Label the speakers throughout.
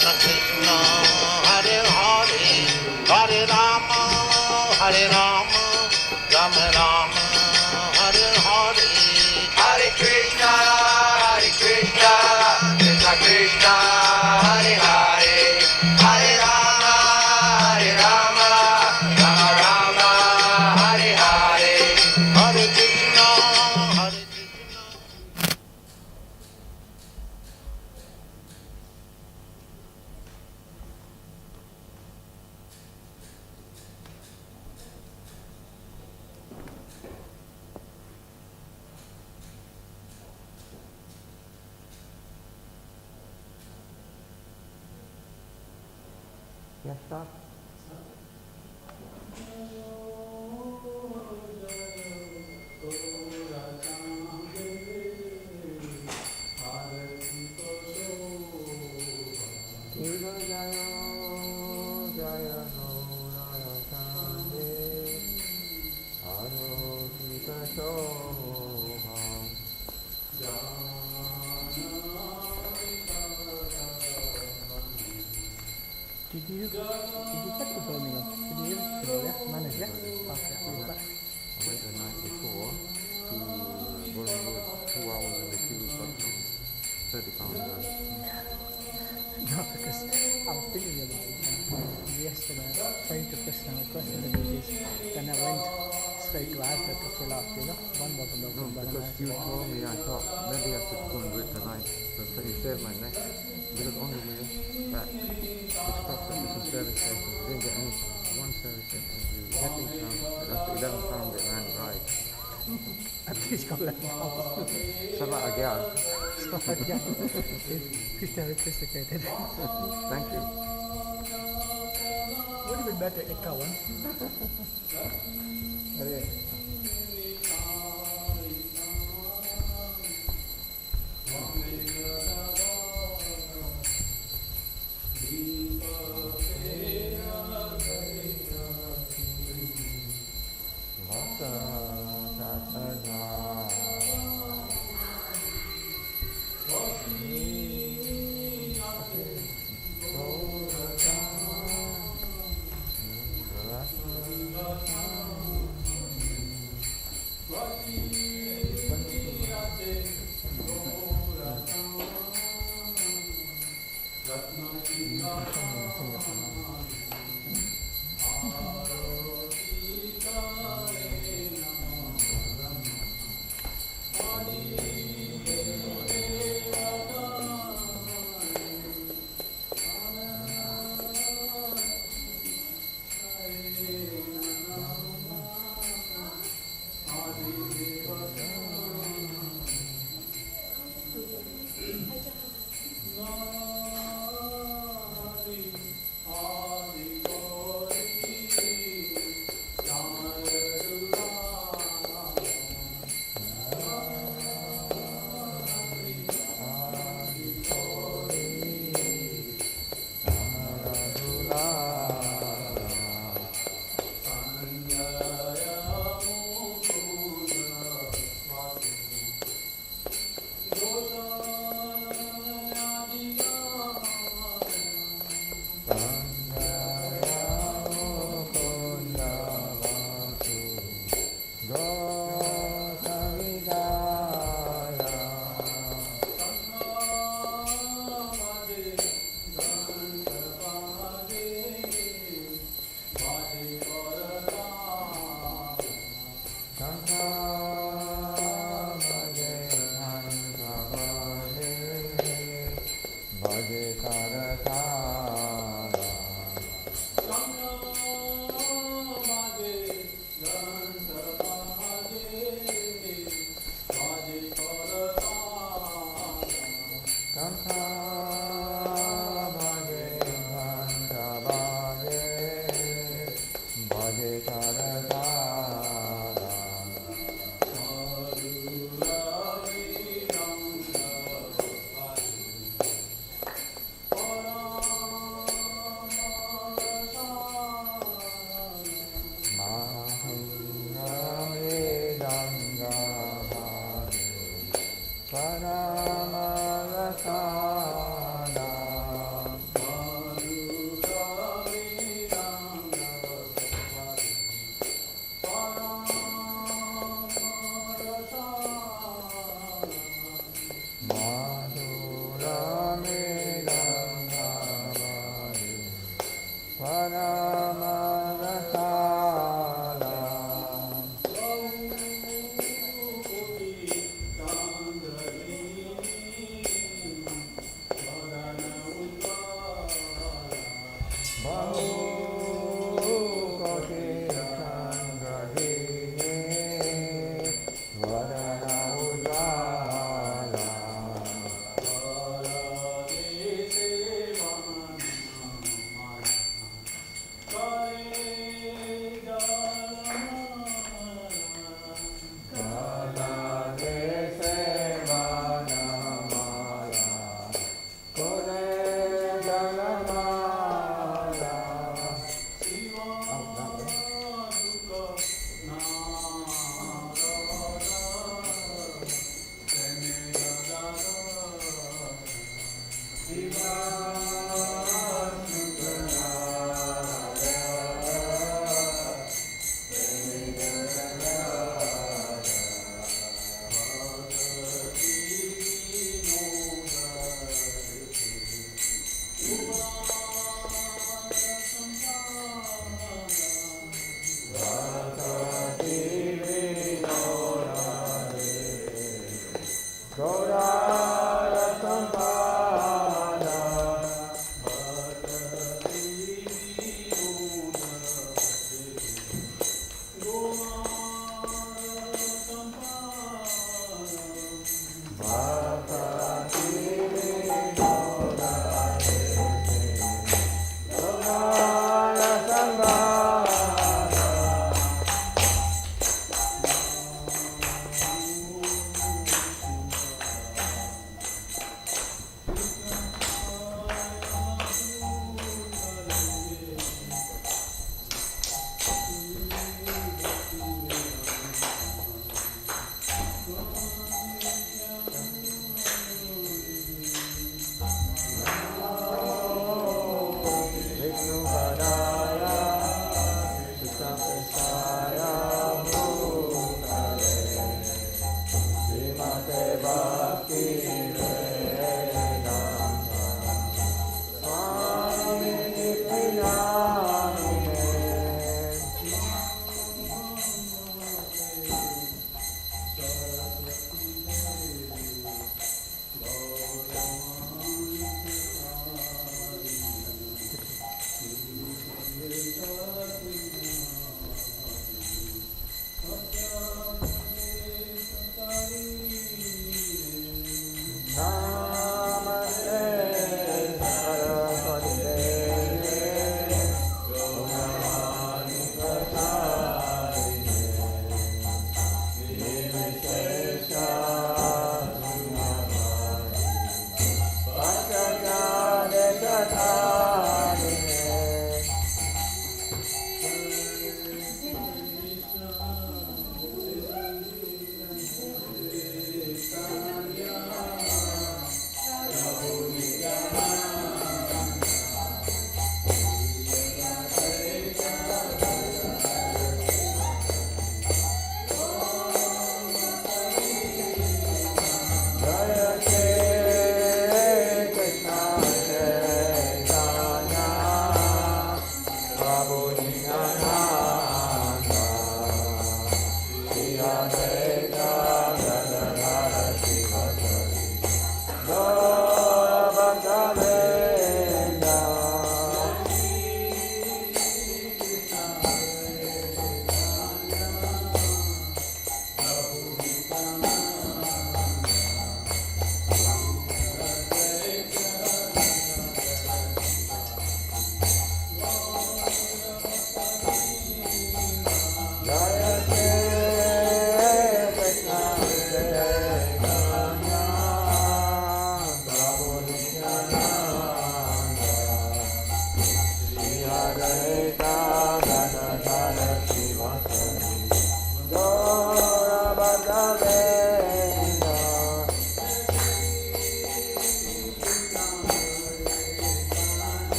Speaker 1: Krishna Krishna Hare Hare Hare Rama Rama Rama Hare Hare
Speaker 2: Hare Krishna Krishna Krishna Hare Hare Hare Rama Rama Rama Hare Hare
Speaker 1: Hare Krishna Hare Krishna
Speaker 3: Yes, stop.
Speaker 4: Did you check the Birmingham? Did you manage it? Okay,
Speaker 3: I went the night before to Bournemouth, 2 hours in the queue, got £30 worth.
Speaker 4: No, because I was thinking about it yesterday, trying to question the disease. Then I went straight to Asda to fill up, one bottle of
Speaker 3: No, because you told me, I thought maybe I should go and do it tonight, so you saved my neck. Because on the way back, we stopped at different service stations, we didn't get anything. One service station, we getting some, after 11 pounds it ran dry.
Speaker 4: At least got left out.
Speaker 3: Sabah Agyar.
Speaker 4: So, yeah, Krishna replicated.
Speaker 3: Thank you.
Speaker 4: Would have been better a cow one.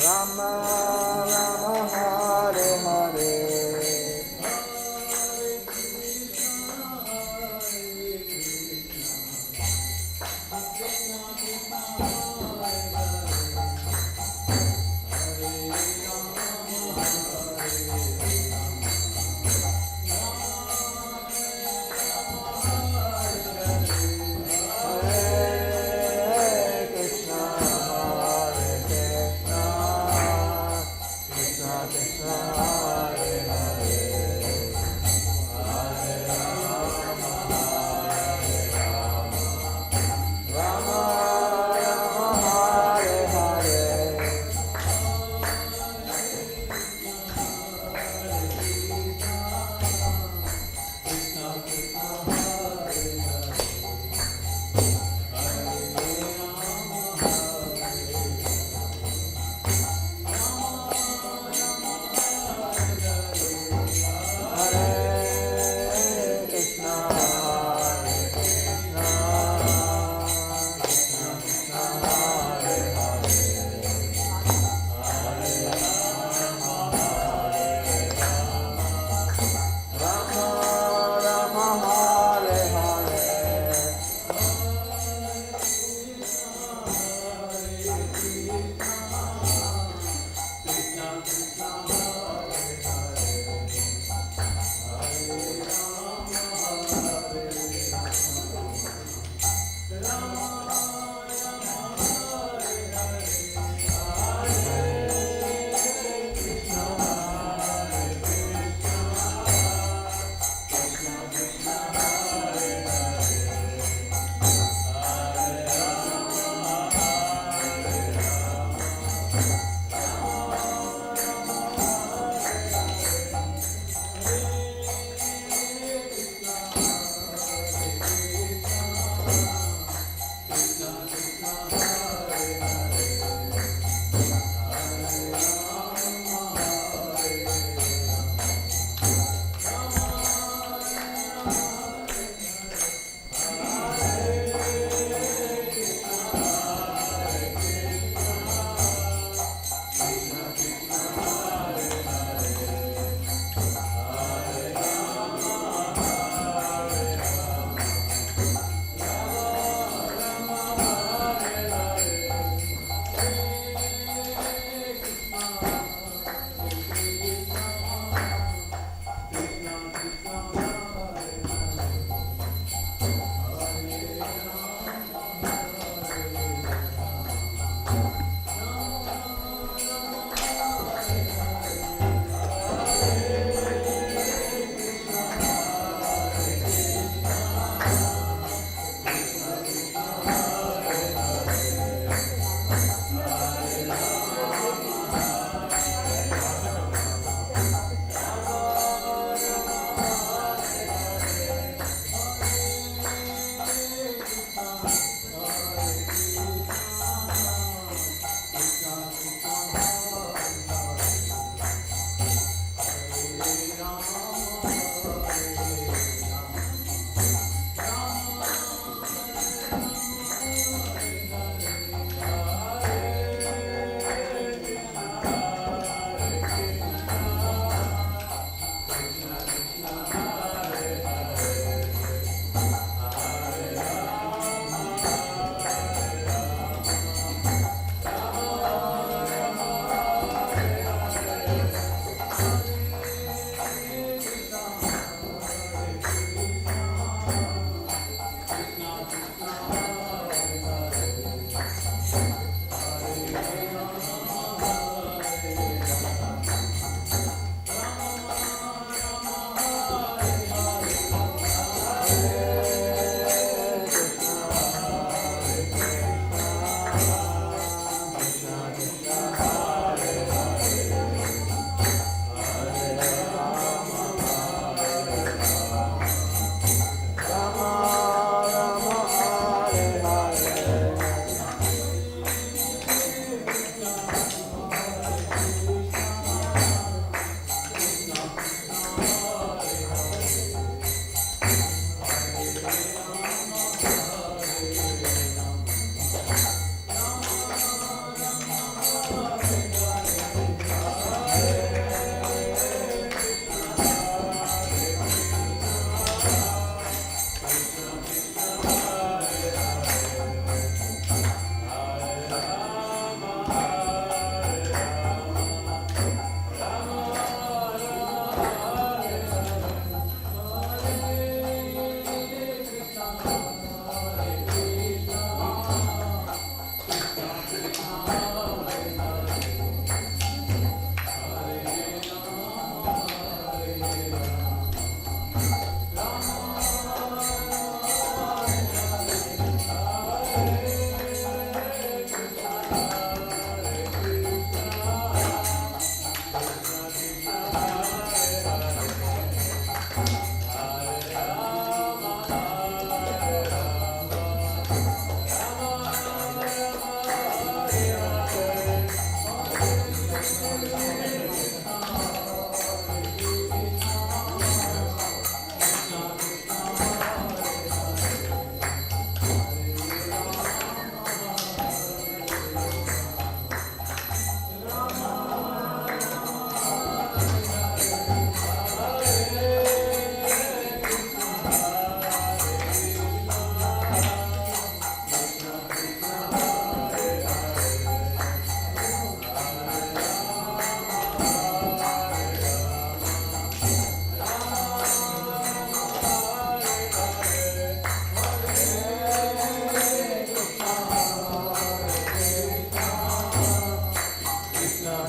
Speaker 3: Rama Rama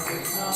Speaker 2: Hare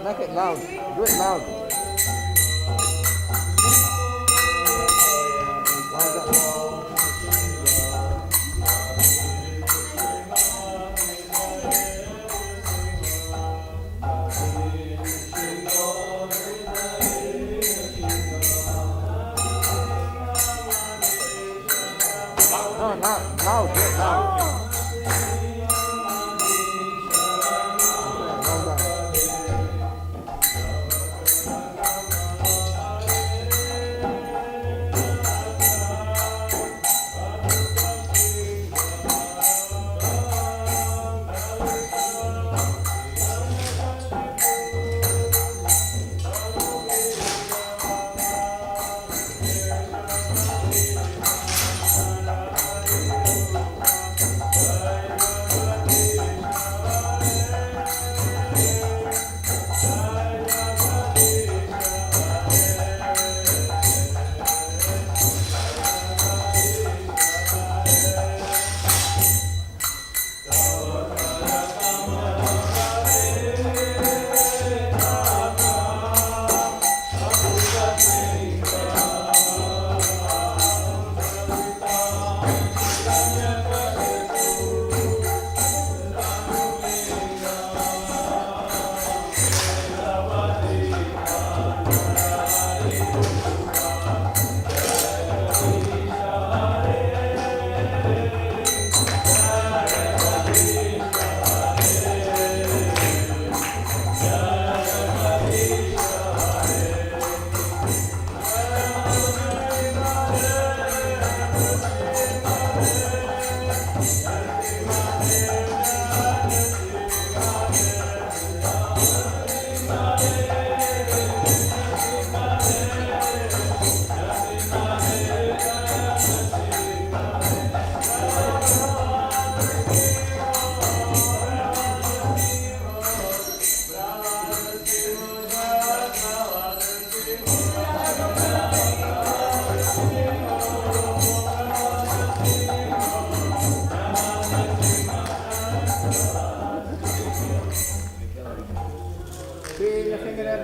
Speaker 3: Make it loud. Do it loud. No, loud. Do it loud.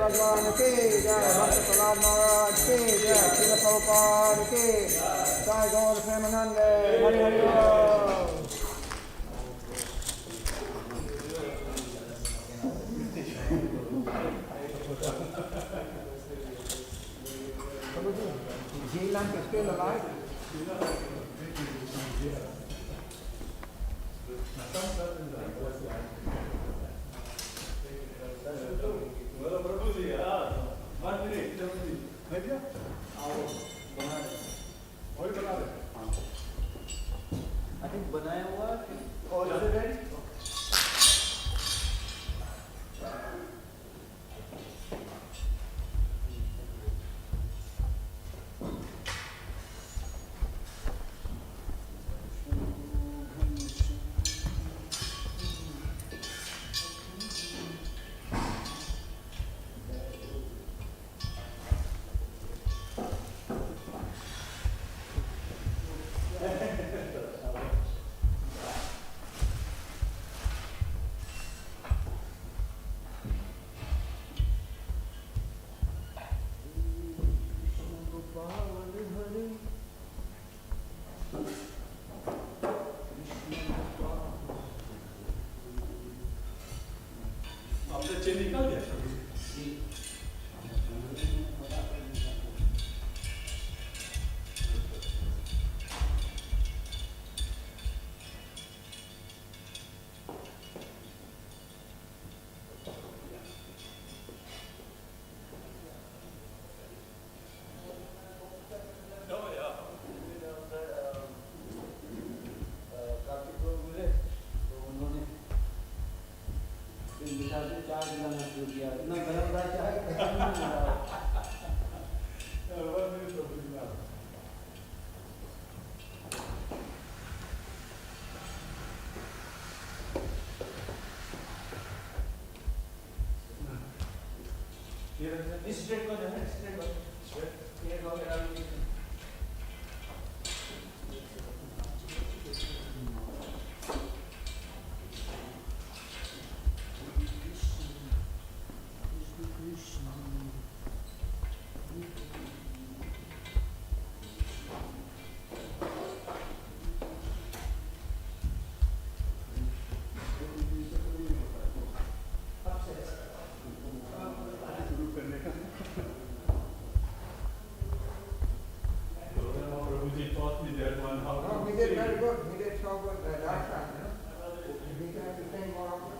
Speaker 3: भगवान की जय, भक्त प्रहलाद महाराज की जय, श्रील प्रभुपाद की जय, गौर प्रेमानंद हरि हरि बोल। still alive?
Speaker 2: I think बनाया हुआ
Speaker 3: Oh, is it ready?
Speaker 5: आपने चेन निकाल दिया
Speaker 2: चाय दिलाना शुरू किया इतना गरम था चाय नहीं मिला
Speaker 5: स्ट्रेट कर देना स्ट्रेट कर ये लो मेरा
Speaker 3: No, we did very good. We did so good last time, you know. We can have the same more often.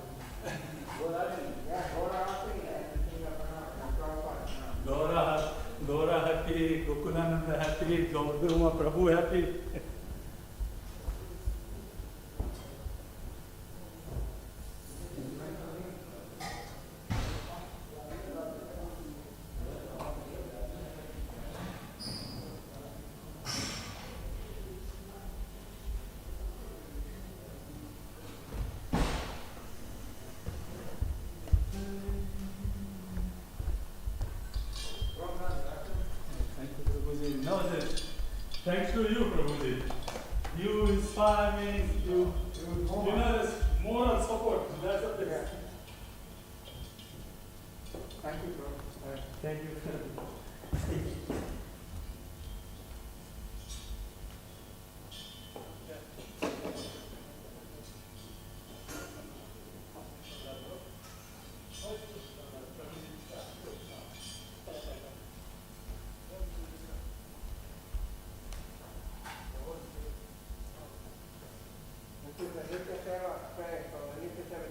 Speaker 3: Yeah, go around and sing up and Prabhupada.
Speaker 5: Dora happy, Gokulananda happy, Gaudama Prabhu happy. No, thanks to you, Prabhuji. You inspire me. You know, this moral support. That's what it is.
Speaker 3: Thank you, bro.
Speaker 5: Thank you.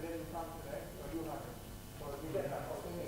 Speaker 3: Didn't come today, or you have it. So we did that. Okay.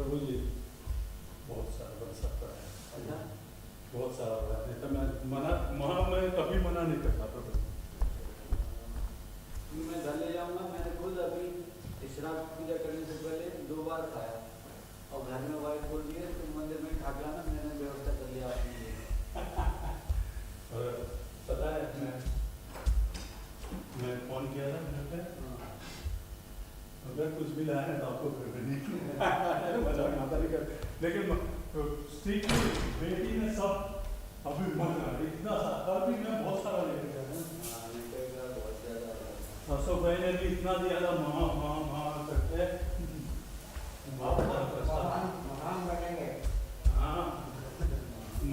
Speaker 5: प्रभु जी बहुत सारा बन सकता है,
Speaker 2: अच्छा
Speaker 5: बहुत सारा बना, नहीं तो मैं कभी मना नहीं करता प्रभु।
Speaker 2: मैं घर ले जाऊंगा। मैंने खुद अभी शराब पूजा करने से पहले 2 बार खाया और घर में वाइफ बोल रही है तुम मंदिर में खा के आना, मैंने व्यवस्था कर लिया अपने लिए।
Speaker 5: और पता है मैं फोन किया था घर पे, अगर कुछ भी लाया है तो आपको घर पे नहीं मजाक आता नहीं कर, लेकिन स्ट्रिक्टली बेटी ने सब अभी मन इतना सा अभी मैं बहुत सारा लेकर गया हूँ।
Speaker 2: बहुत ज्यादा
Speaker 5: परसों पहले भी इतना दिया था महा करके
Speaker 3: महान बनेंगे।
Speaker 5: हाँ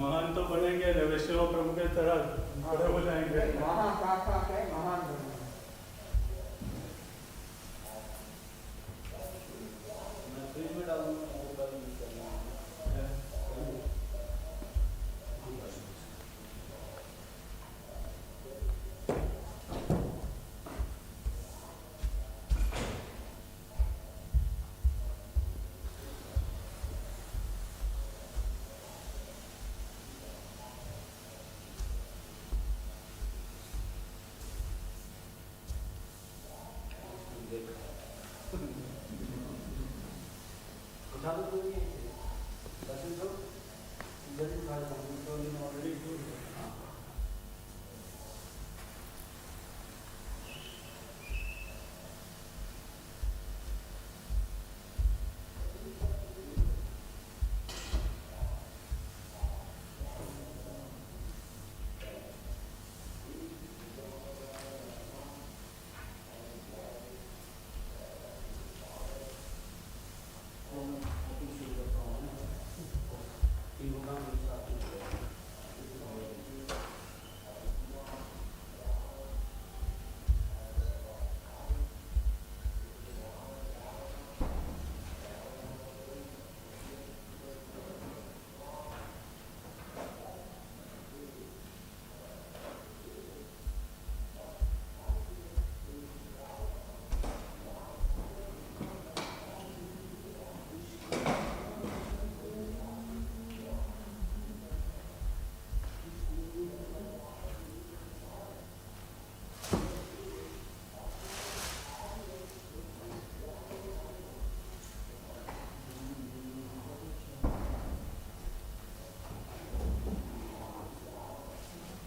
Speaker 5: महान तो बनेंगे, वैष्णव प्रभु के तरह खड़े हो जाएंगे।
Speaker 3: महान साक्षात है, महान बनेंगे।
Speaker 2: मैं फ्रिज में डालूंगा, वो कभी यूज करना। उठा दो कोई दर्शन दो, जल्दी उठा दो, already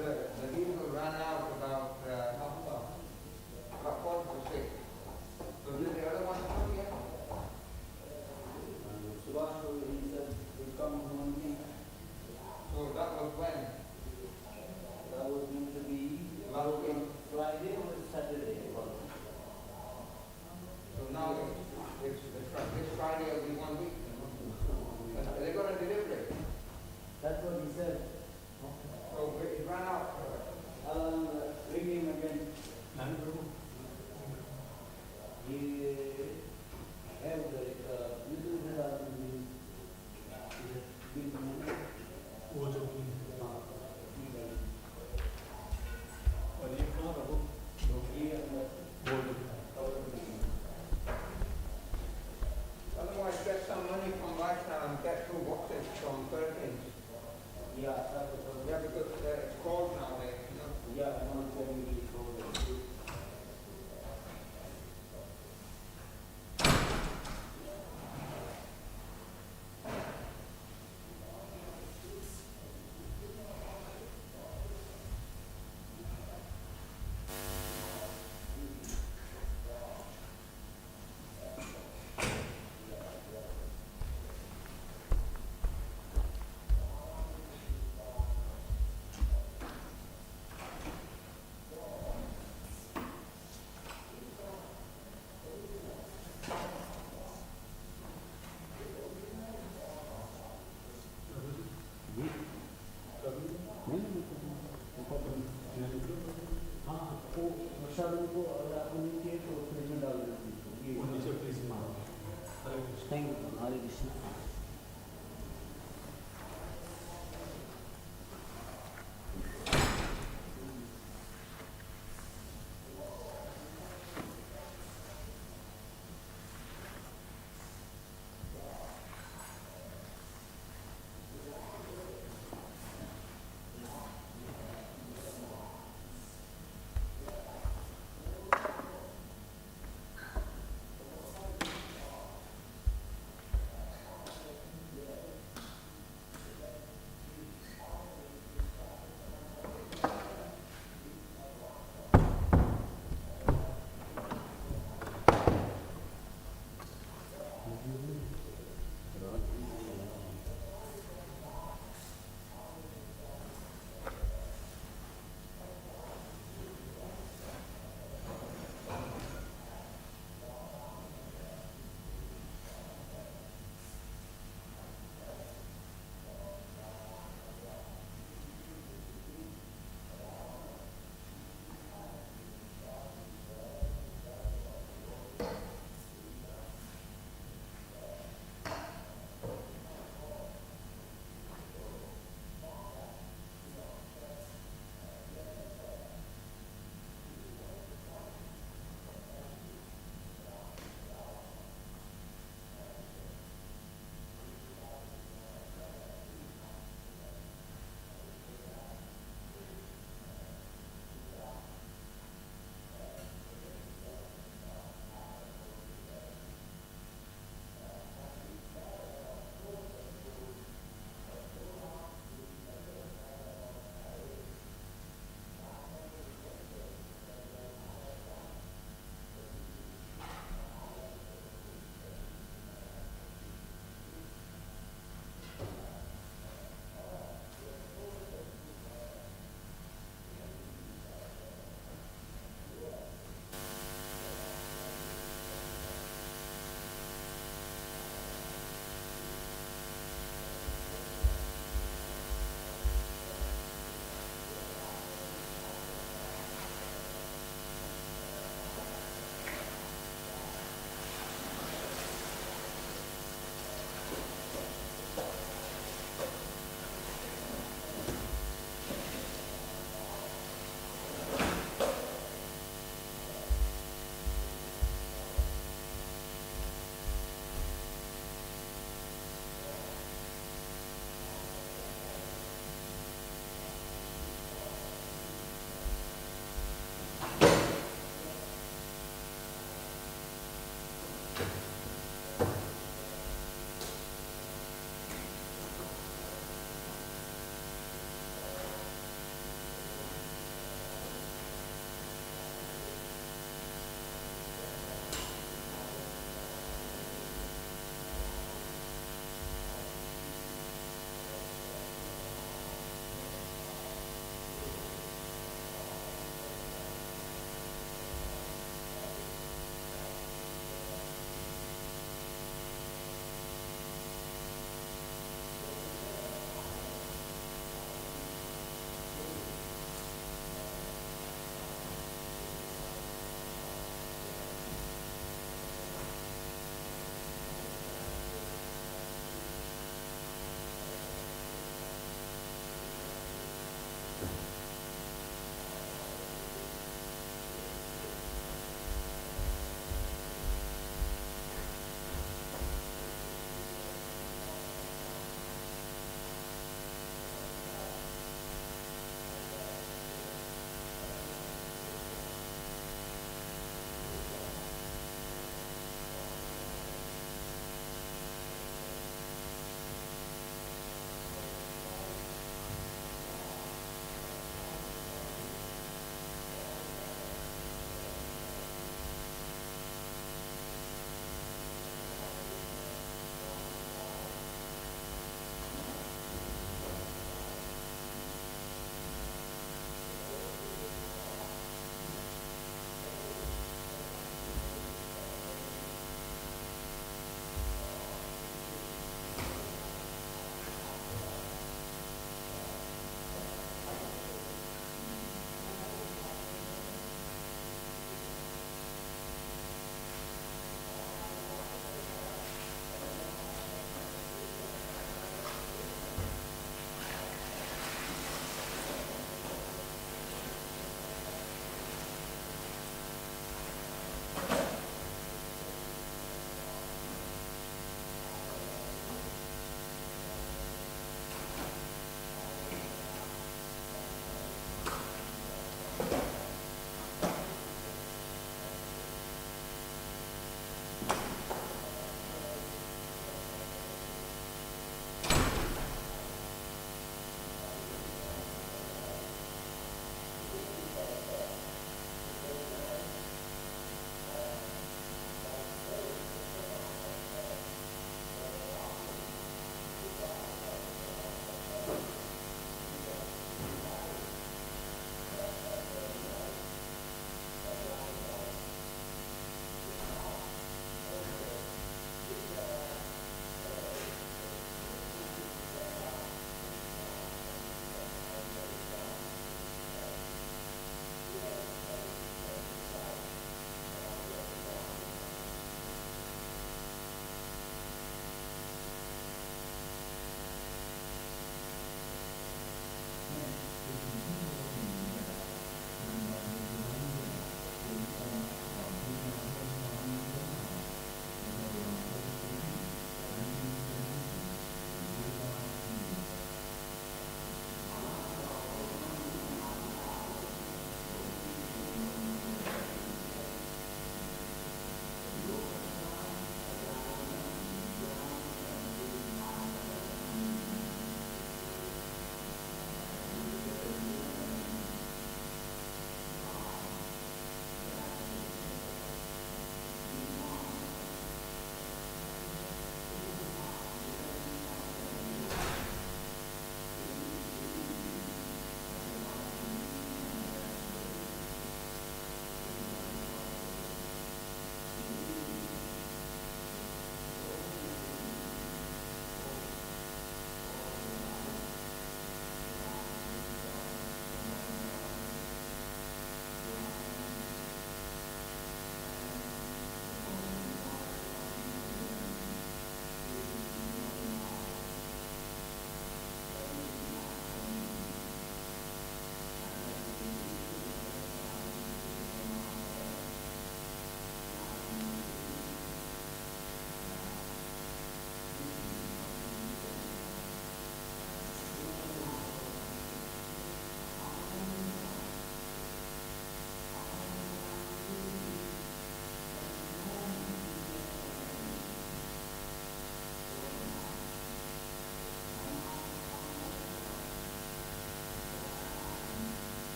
Speaker 3: The heat will run out about about 4 to 6. So did the other one come yet?
Speaker 2: Subhash he said will come only.
Speaker 3: So that was when?
Speaker 2: That was meant to be
Speaker 3: Last week.
Speaker 2: Friday or Saturday.
Speaker 3: So now it's this Friday will be 1 week. Are they going to deliver it?
Speaker 2: That's what he said.
Speaker 3: So it ran out.
Speaker 2: Ring him again.
Speaker 5: हाँ प्रभु
Speaker 2: He have the little bit of
Speaker 5: वो जो और ये कहाँ प्रभु वो
Speaker 3: Otherwise, get some money from lifestyle and get 2 boxes from Perkins.
Speaker 2: yeah, that was
Speaker 3: Yeah, because it's cold nowadays, you know.
Speaker 2: yeah, I'm not telling you so. को अगर आपको नहीं चाहिए तो फ्रिज में डाल देना।
Speaker 5: वो नीचे प्लीज मारो। Hare Krishna.
Speaker 2: Thank you, Hare Krishna.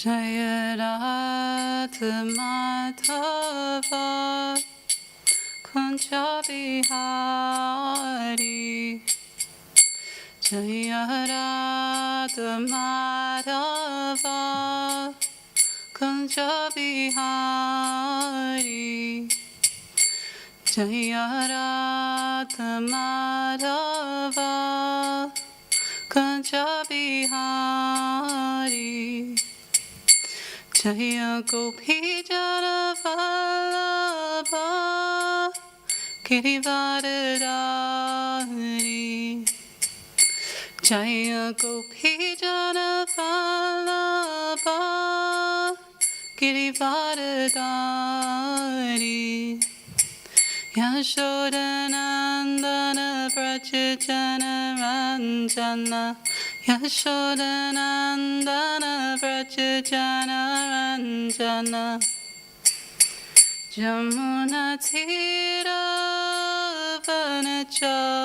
Speaker 6: Jaya Radha Madhava Kunja Bihari Jaya Radha Madhava Kunja Bihari Jaya Radha Madhava Kunja Bihari Jaya Gopi Jana Vallabha Girivardhari Jaya Gopi Jana Vallabha Girivardhari Yashodanandana Vrajajana Ranjana Yashodanandana Vrajajana Ranjana Jamuna Tira Vanachari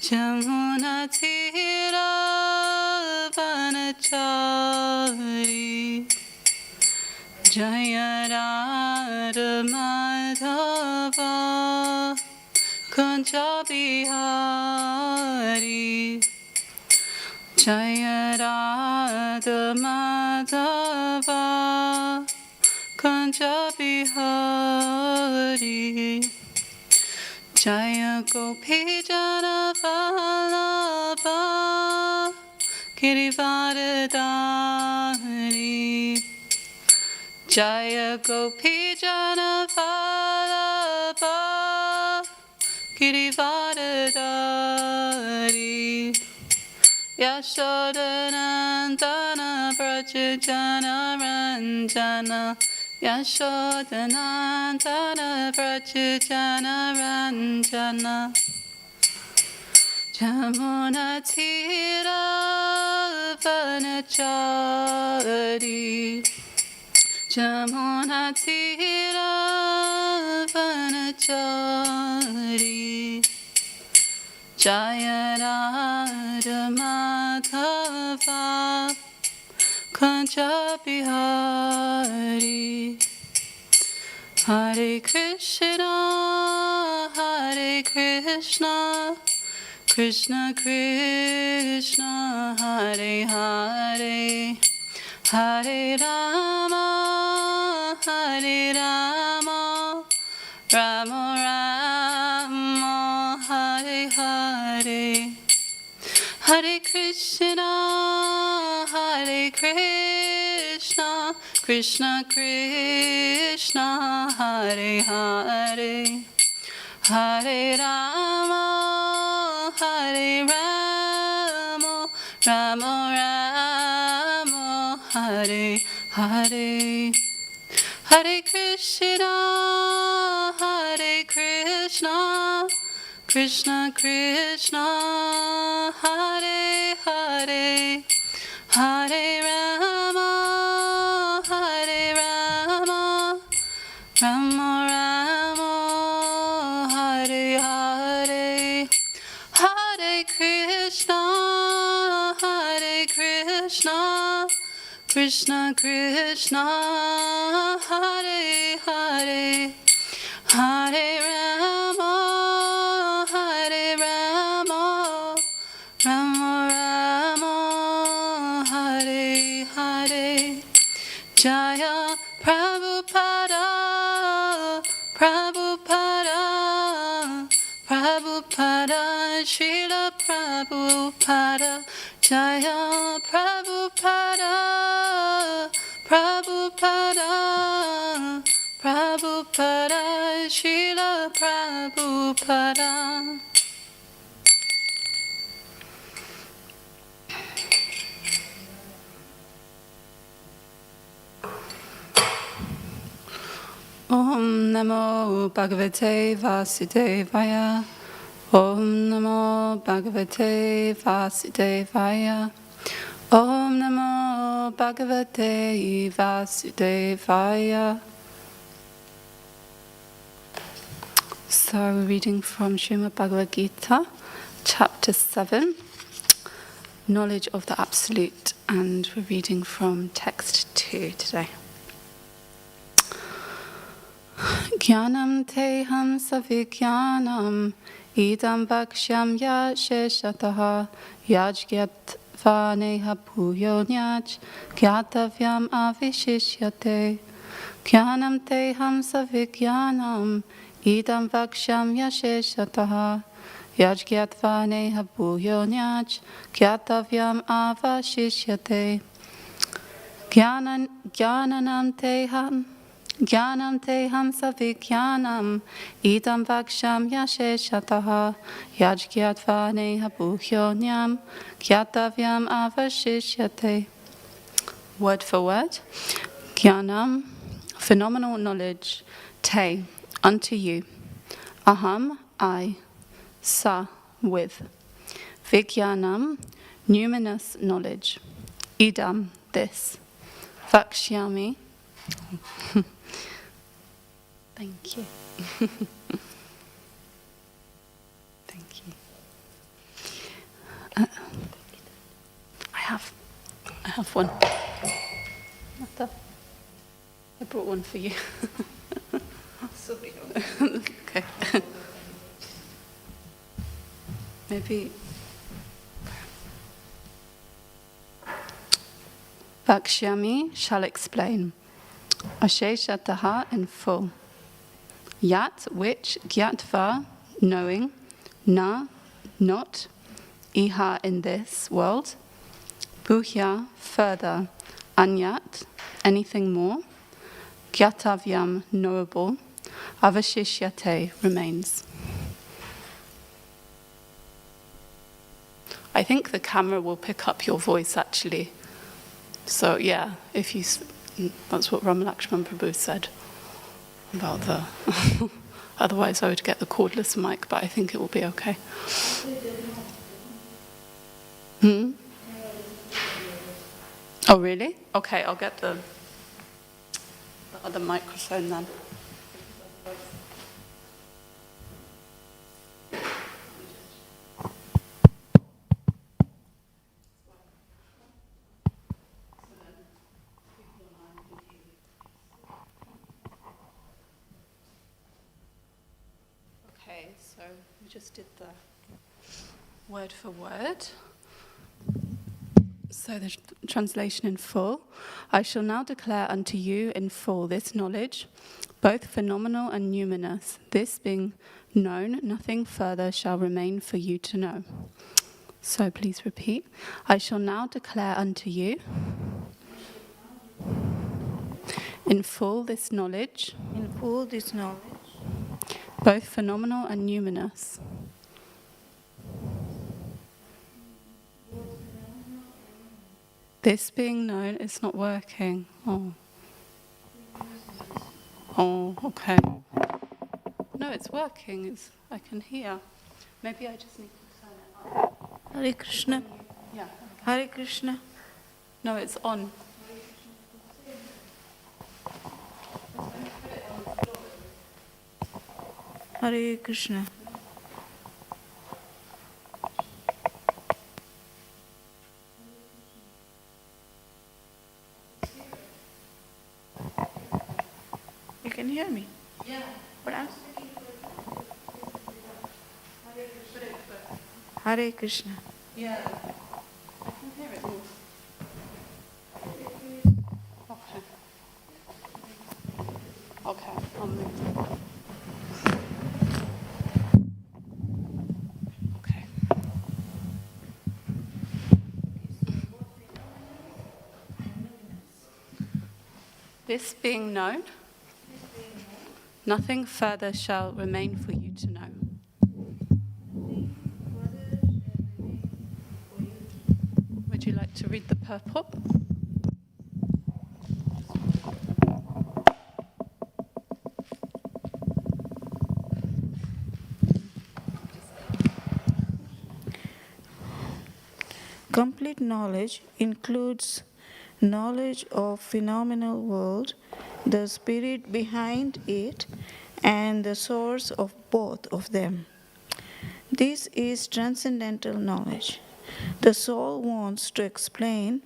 Speaker 6: Jamuna Tira Vanachari Jaya Radha Madhava Kunja Bihari Jaya Radha Madhava Kunja Bihari Jaya Gopi Jana Vallabha Girivardhari Jaya Gopi Jana Vallabha Girivardhari Yashodanandana Vrajajana Ranjana Yashodanandana Vrajajana Ranjana Jamuna Tira Vanachari Jamuna Tira Vanachari Jaya Radha Madhava Kunja Bihari Hare Krishna Krishna Krishna Hare Hare Hare Rama Rama Rama Hare Hare Hare Krishna Krishna Krishna Hare Hare Hare Rama Rama Rama Hare Hare Hare Krishna Krishna Krishna Hare Hare Hare Rama Rama Rama Hare Hare Hare Krishna Krishna Krishna Hare Hare Hare Rama Rama Rama Hare Hare Jaya Prabhupada Srila Prabhupada Jaya Prabhupada Srila Prabhupada Om Namo Bhagavate Vasudevaya Om Namo Bhagavate Vasudevaya Om Namo Bhagavate Vasudevaya. So we're reading from Srimad Bhagavad Gita, chapter 7, knowledge of the Absolute, and we're reading from text 2 today. Jnanam teham savijnanam idam bhakshyam yasheshataha yajgyatva neha bhuyo nyaj gyatavyam avishishyate. Jnanam teham savijnanam idam bhakshyam yasheshataha yajgyatva neha bhuyo nyaj gyatavyam avashishyate. Jnanam teham savijnanam idam bhaksham yasheshataha yajgyatva neha bhuhyonyam gyatavyam avashishyate. Word for word. Jnanam, phenomenal knowledge. Te, unto you. Aham, I. Sa, with. Vijnanam, numinous knowledge. Idam, this. Vakshyami. Thank you. Thank you. I have one. Mata, I brought one for you. Sorry. Okay. Maybe. Vakshyami shall explain. Asheshataha in full. Yat, which, gyatva, knowing, na, not, iha, in this world, bhuhya, further, anyat, anything more, gyatavyam, knowable, avashishyate, remains. I think the camera will pick up your voice actually. So yeah, if you, that's what Ramalakshman Prabhu said about the, otherwise I would get the cordless mic, but I think it will be okay. Oh really? Okay, I'll get the other microphone then. Okay, so we just did the word for word. So the translation in full. I shall now declare unto you in full this knowledge, both phenomenal and numinous. This being known, nothing further shall remain for you to know. So please repeat. I shall now declare unto you in full this knowledge, both phenomenal and numinous. This being known is not working. Oh, okay. No, it's working. I can hear. Maybe I just need to turn it up.
Speaker 7: Hare Krishna.
Speaker 6: Yeah.
Speaker 7: Hare Krishna.
Speaker 6: No, it's on.
Speaker 7: Hare Krishna. You can hear me?
Speaker 6: Yeah.
Speaker 7: But I'm Hare Krishna.
Speaker 6: Yeah. I can hear it all. Okay. Okay, I'll move. Okay. This being known, nothing further shall remain for you to know. Would you like to read the purport?
Speaker 7: Complete knowledge includes knowledge of phenomenal world, the spirit behind it, and the source of both of them. This is transcendental knowledge. The soul wants to explain,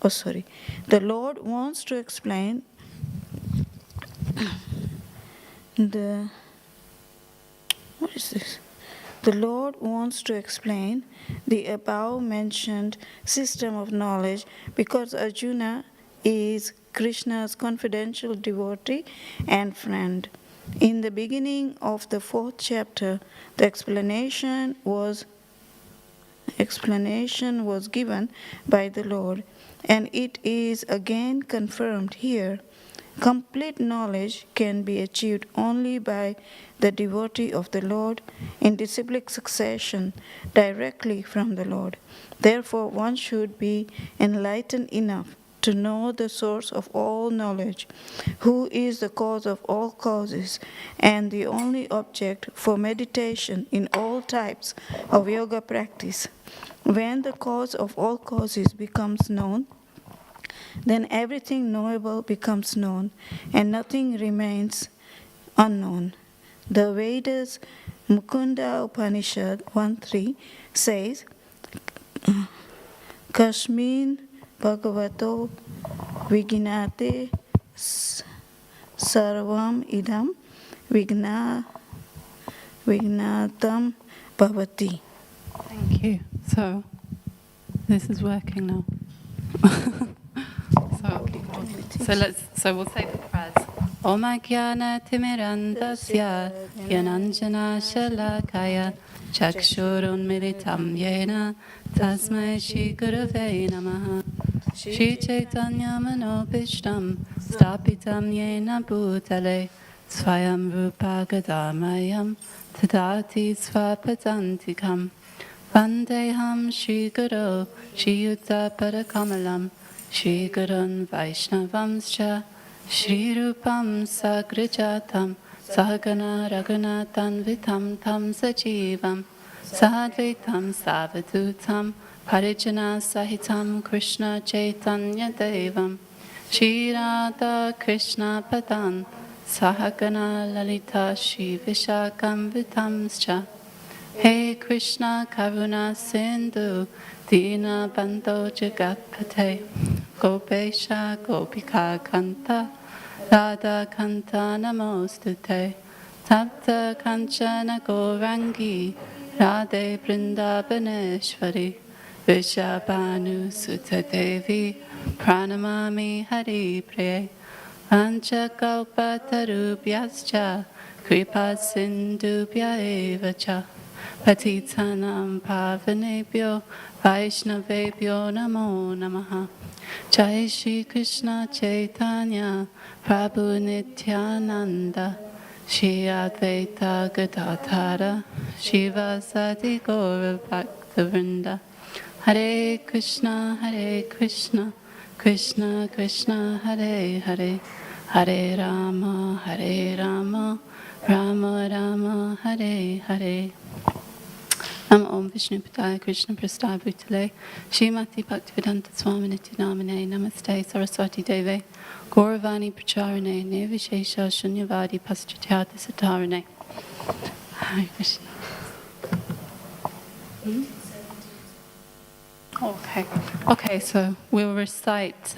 Speaker 7: the Lord wants to explain The Lord wants to explain the above mentioned system of knowledge because Arjuna is Krishna's confidential devotee and friend. In the beginning of the 4th chapter, the explanation was given by the Lord, and it is again confirmed here. Complete knowledge can be achieved only by the devotee of the Lord in disciplic succession directly from the Lord. Therefore, one should be enlightened enough to know the source of all knowledge, who is the cause of all causes, and the only object for meditation in all types of yoga practice. When the cause of all causes becomes known, then everything knowable becomes known, and nothing remains unknown. The Vedas Mukunda Upanishad 1.3 says, Kasmin Bhagavato Vignate Sarvam Idam Vignatam Bhavati.
Speaker 6: Thank you. So, this is working now. So we'll say the prayers. Om Jnana Timirandasya Jnananjana Shalakaya Chakshurunmilitam Yena Tasmai Shri Gurave Namaha Shri Chaitanya Manobishtam Stapitam Yena Bhutale Swayam Rupa Gadamayam Tadati Svapadantikam Vandeham Shri Guru Shri Yuta Parakamalam Shri Gurun Vaishnavamscha Shri Rupam Sagrajatam Sahagana Raghunathan Vitam Tam Sajivam Sadvaitam Savadutam Parijana Sahitam Krishna Chaitanya Devam Shri Radha Krishna Padan Sahagana Lalita Shri Vishakam Vitamscha Hey Krishna Karuna Sindhu Dina Bando Jagapate Gopesha Gopika Kanta Radha Kanta Namostute Tapta Kanchana Gorangi Radhe Vrindavaneshwari Vishabhanu Sutta Devi Pranamami Hari Priye Ancha Kalpatarubhyascha Kripa Sindhubhya Evacha Patitanam Pavanebhyo Vaishnavebhyo Namo Namaha Jai Shri Krishna Chaitanya Prabhu Nityananda Shri Advaita Gadadhara Shiva Sati Gaura Bhaktivinoda Hare Krishna Krishna Krishna Hare Hare Hare Rama Rama Rama Hare Hare Nam Om Vishnu Padaya Krishna Prasthaya Bhutale Srimati Bhaktivedanta Swaminiti Namane Namaste Saraswati Deve Gauravani Pracharane Nirvishesha Shunyavadi Paschathyata Satarane Hare Krishna. Okay, so we'll recite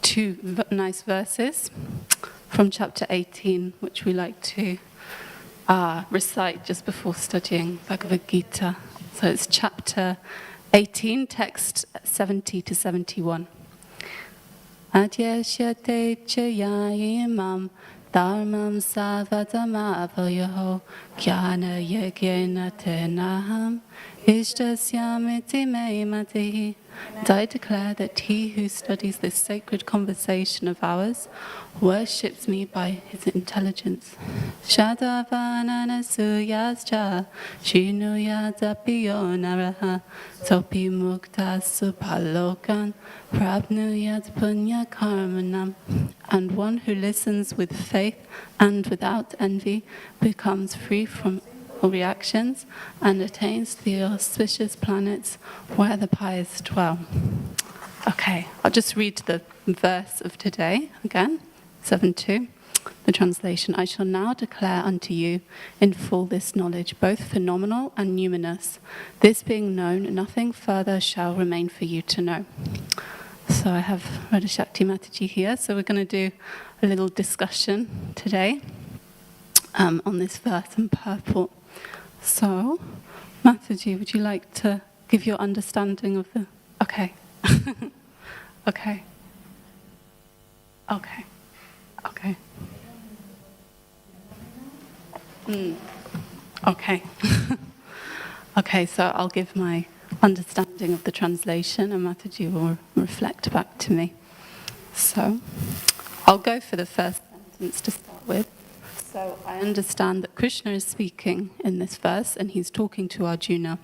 Speaker 6: two nice verses from chapter 18, which we like to recite just before studying Bhagavad Gita. So it's chapter 18, text 70 to 71. Adyashyate chayayimam dharmam savadamavayoho jnana yegyena tenaham ishtasyamiti me matihi. And I declare that he who studies this sacred conversation of ours worships me by his intelligence. Shadavananasuyascha shinuyadapiyo naraha sopi mukta supalokan prabnuyat punya karmanam. And one who listens with faith and without envy becomes free from reactions and attains the auspicious planets where the pious dwell. Okay, I'll just read the verse of today again, 7.2. The translation, I shall now declare unto you in full this knowledge, both phenomenal and numinous. This being known, nothing further shall remain for you to know. So I have Radha Shakti Mataji here, so we're going to do a little discussion today on this verse in purport. So, Mataji, would you like to give your understanding of the... Okay. Okay. Okay. Okay. Okay. Okay, so I'll give my understanding of the translation and Mataji will reflect back to me. So, I'll go for the first sentence to start with. So, I understand that Krishna is speaking in this verse and he's talking to Arjuna.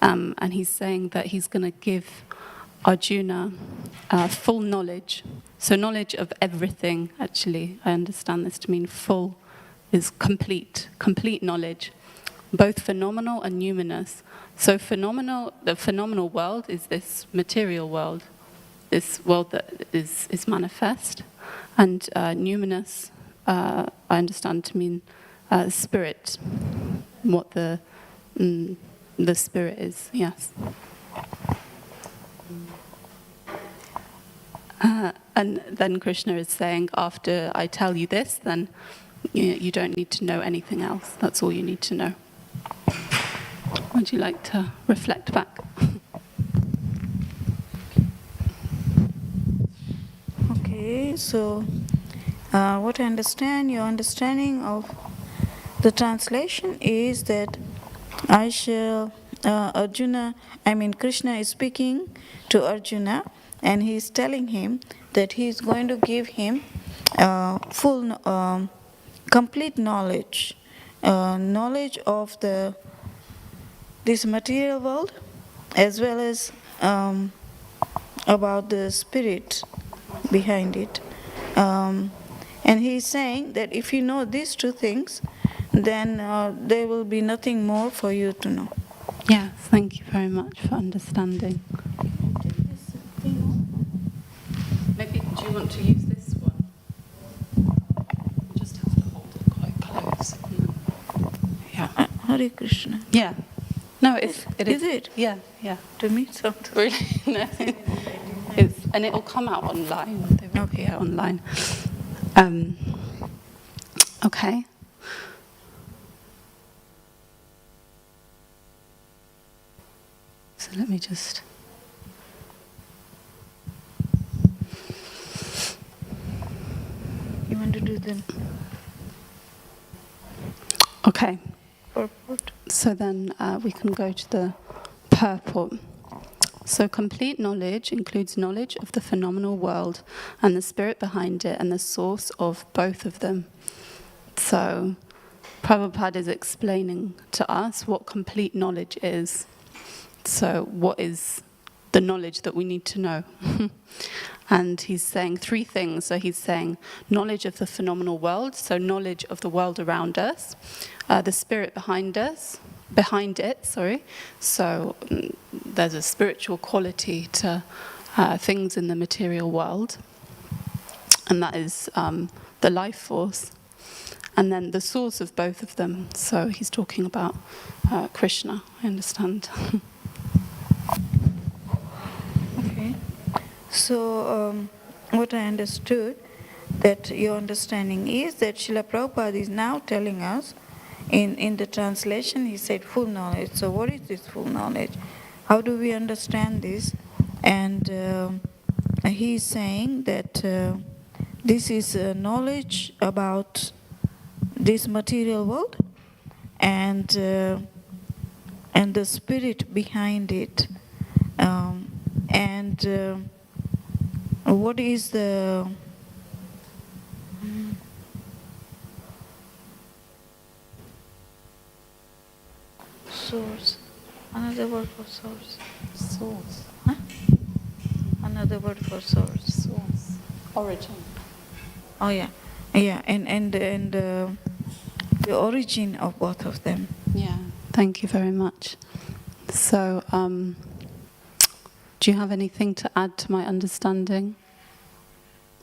Speaker 6: And he's saying that he's going to give Arjuna full knowledge. So knowledge of everything, actually. I understand this to mean full is complete knowledge, both phenomenal and numinous. So the phenomenal world is this material world, this world that is manifest. And numinous, I understand to mean spirit, what the spirit is, yes. And then Krishna is saying, after I tell you this, then you don't need to know anything else. That's all you need to know. Would you like to reflect back?
Speaker 7: Okay, so what I understand, your understanding of the translation is that Krishna is speaking to Arjuna and he is telling him that he is going to give him full, complete knowledge, knowledge of this material world as well as about the spirit behind it. And he is saying that if you know these two things, then there will be nothing more for you to know.
Speaker 6: Yes, thank you very much for understanding. Maybe, do you want to use this one? You just have to hold it quite close. Yeah.
Speaker 7: Hare Krishna.
Speaker 6: Yeah. No, it
Speaker 7: is. Is it?
Speaker 6: Yeah, yeah.
Speaker 7: To me, something.
Speaker 6: Really? No. And it'll come out online. They will appear online. Okay. So let me just...
Speaker 7: You want to do them?
Speaker 6: Okay.
Speaker 7: Purport.
Speaker 6: So then we can go to the purport. So complete knowledge includes knowledge of the phenomenal world and the spirit behind it and the source of both of them. So Prabhupada is explaining to us what complete knowledge is. So what is the knowledge that we need to know? And he's saying three things. So he's saying knowledge of the phenomenal world, so knowledge of the world around us, the spirit behind it. So there's a spiritual quality to things in the material world, and that is the life force. And then the source of both of them. So he's talking about Krishna, I understand.
Speaker 7: Okay. So what I understood, that your understanding is that Srila Prabhupada is now telling us, in the translation he said full knowledge. So what is this full knowledge? How do we understand this? And he is saying that this is knowledge about this material world and the spirit behind it, and what is the source? Another word for source.
Speaker 6: Source.
Speaker 7: Huh? Another word for source.
Speaker 6: Source. Origin.
Speaker 7: Oh yeah, yeah, and the origin of both of them.
Speaker 6: Yeah. Thank you very much. So, do you have anything to add to my understanding?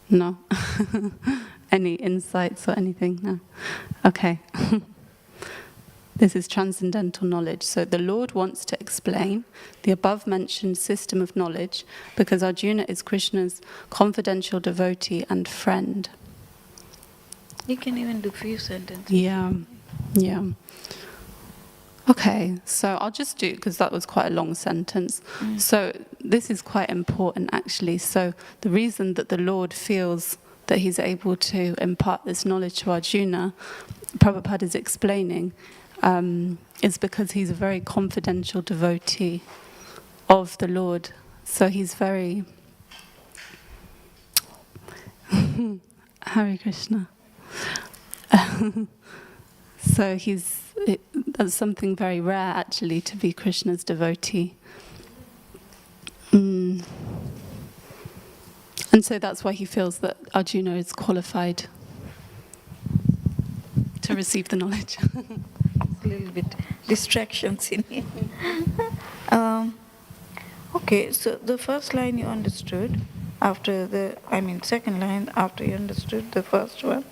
Speaker 6: No. Any insights or anything? No? Okay. This is transcendental knowledge. So the Lord wants to explain the above-mentioned system of knowledge because Arjuna is Krishna's confidential devotee and friend.
Speaker 7: You can even do few sentences.
Speaker 6: Yeah. Okay, so I'll just do, because that was quite a long sentence. So this is quite important actually. So the reason that the Lord feels that he's able to impart this knowledge to Arjuna, Prabhupada is explaining, is because he's a very confidential devotee of the Lord. So he's very... Hare Krishna. So that's something very rare actually, to be Krishna's devotee. And so that's why he feels that Arjuna is qualified to receive the knowledge.
Speaker 7: A little bit distractions in here. Okay, so the first line you understood second line after you understood the first one,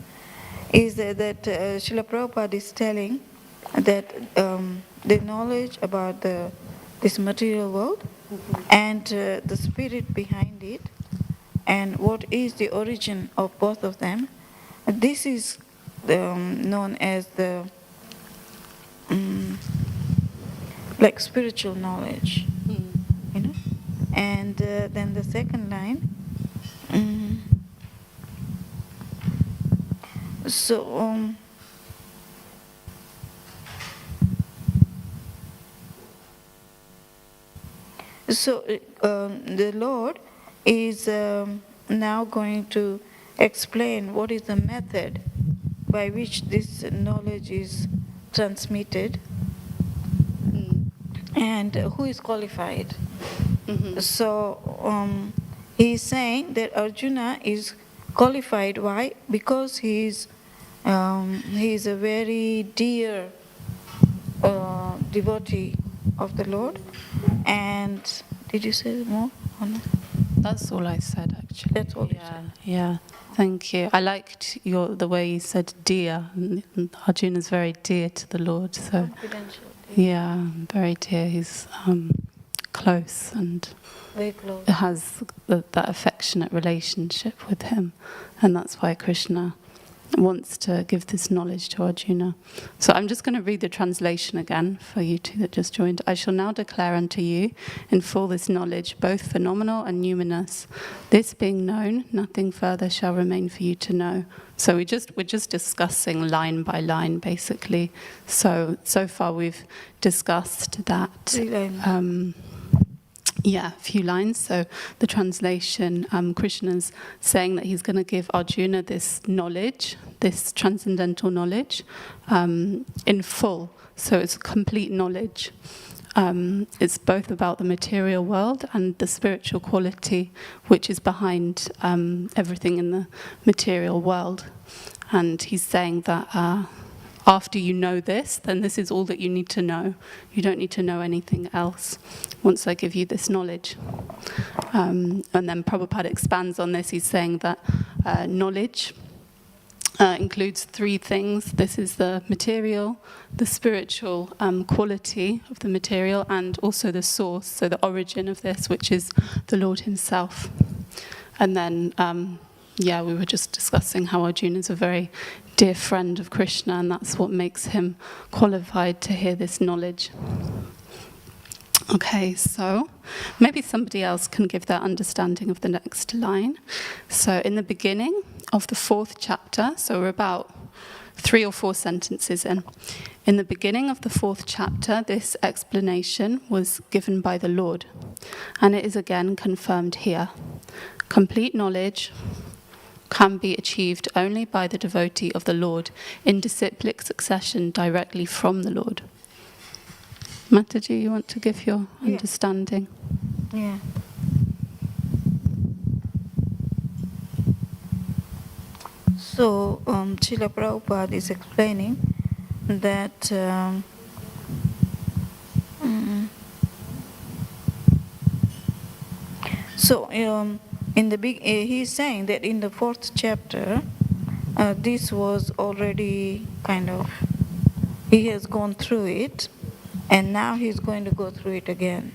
Speaker 7: is that Srila Prabhupada is telling that the knowledge about this material world and the spirit behind it and what is the origin of both of them, this is known as the like spiritual knowledge, you know. And then the second line, so the Lord is now going to explain what is the method by which this knowledge is transmitted and who is qualified. So he is saying that Arjuna is qualified. Why? Because he is a very dear devotee of the Lord. And did you say more or no?
Speaker 6: That's all I said actually.
Speaker 7: That's all you said.
Speaker 6: Yeah, thank you. I liked the way you said dear. And Arjuna's very dear to the Lord. So
Speaker 7: Confidential.
Speaker 6: yeah, very dear. He's close and
Speaker 7: Very close.
Speaker 6: has that affectionate relationship with him. And that's why Krishna wants to give this knowledge to Arjuna. So I'm just going to read the translation again for you two that just joined. I shall now declare unto you in full this knowledge, both phenomenal and numinous. This being known, nothing further shall remain for you to know. So we're just discussing line by line, basically. So far we've discussed that.
Speaker 7: 3 lines.
Speaker 6: Yeah, a few lines. So the translation, Krishna's saying that he's going to give Arjuna this knowledge, this transcendental knowledge, in full. So it's complete knowledge. It's both about the material world and the spiritual quality which is behind everything in the material world. And he's saying that after you know this, then this is all that you need to know. You don't need to know anything else once I give you this knowledge. And then Prabhupada expands on this. He's saying that knowledge includes 3 things. This is the material, the spiritual quality of the material, and also the source, so the origin of this, which is the Lord himself. And then, we were just discussing how Arjuna is a very dear friend of Krishna, and that's what makes him qualified to hear this knowledge. Okay, so maybe somebody else can give their understanding of the next line. So in the beginning of the 4th chapter, so we're about 3 or 4 sentences in. In the beginning of the 4th chapter, this explanation was given by the Lord, and it is again confirmed here. Complete knowledge can be achieved only by the devotee of the Lord in disciplic succession directly from the Lord. Mataji, you want to give your understanding?
Speaker 7: Yeah. So, Srila Prabhupada is explaining that in the he's saying that in the 4th chapter, this was already kind of, he has gone through it, and now he's going to go through it again.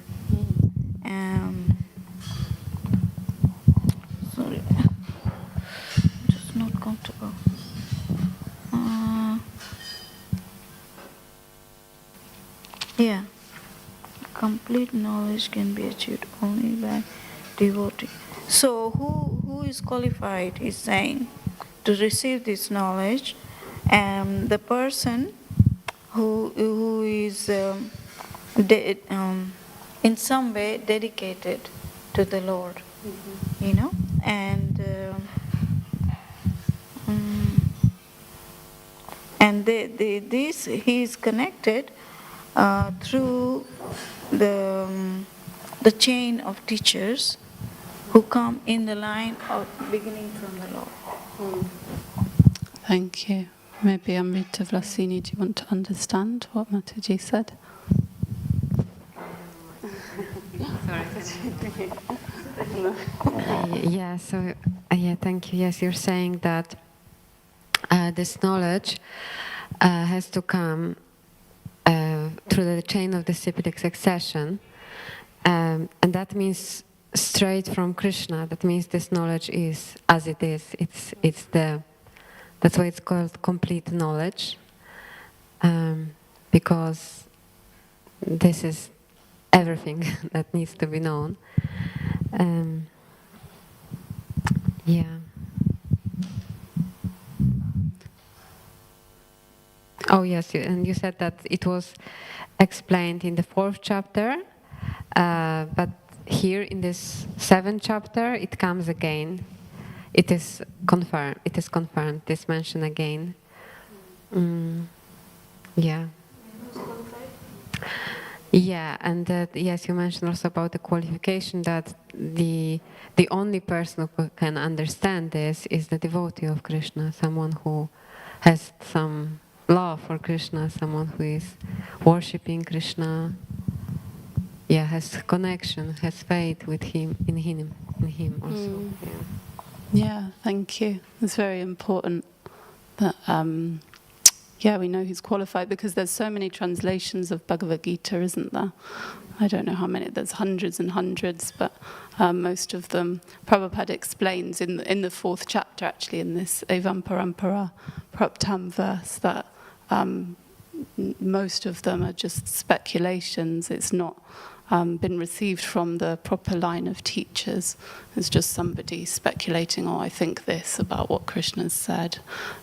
Speaker 7: Sorry, just not comfortable. Yeah, complete knowledge can be achieved only by devotee. So who is qualified, he's saying, to receive this knowledge? The person who is in some way dedicated to the Lord, you know, and this he is connected through the chain of teachers who come in the line of beginning from the Lord.
Speaker 6: Thank you. Maybe Amrita Vlasini, do you want to understand what Mataji said?
Speaker 8: Thank you. Yes, you're saying that this knowledge has to come through the chain of disciplic succession, and that means straight from Krishna. That means this knowledge is as it is. That's why it's called complete knowledge, because this is everything that needs to be known. Oh yes, and you said that it was explained in the 4th chapter, but here in this 7th chapter it comes again. It is confirmed. It is confirmed. It is mentioned again. Yeah, and yes, you mentioned also about the qualification that the only person who can understand this is the devotee of Krishna, someone who has some love for Krishna, someone who is worshipping Krishna. Yeah, has connection, has faith with him, in him also.
Speaker 6: Yeah, thank you. It's very important that we know who's qualified, because there's so many translations of Bhagavad Gita, isn't there? I don't know how many, there's hundreds and hundreds, but most of them, Prabhupada explains in the 4th chapter, actually, in this Evam Parampara Praptam verse, that most of them are just speculations. It's not been received from the proper line of teachers. It's just somebody speculating, I think this about what Krishna's said.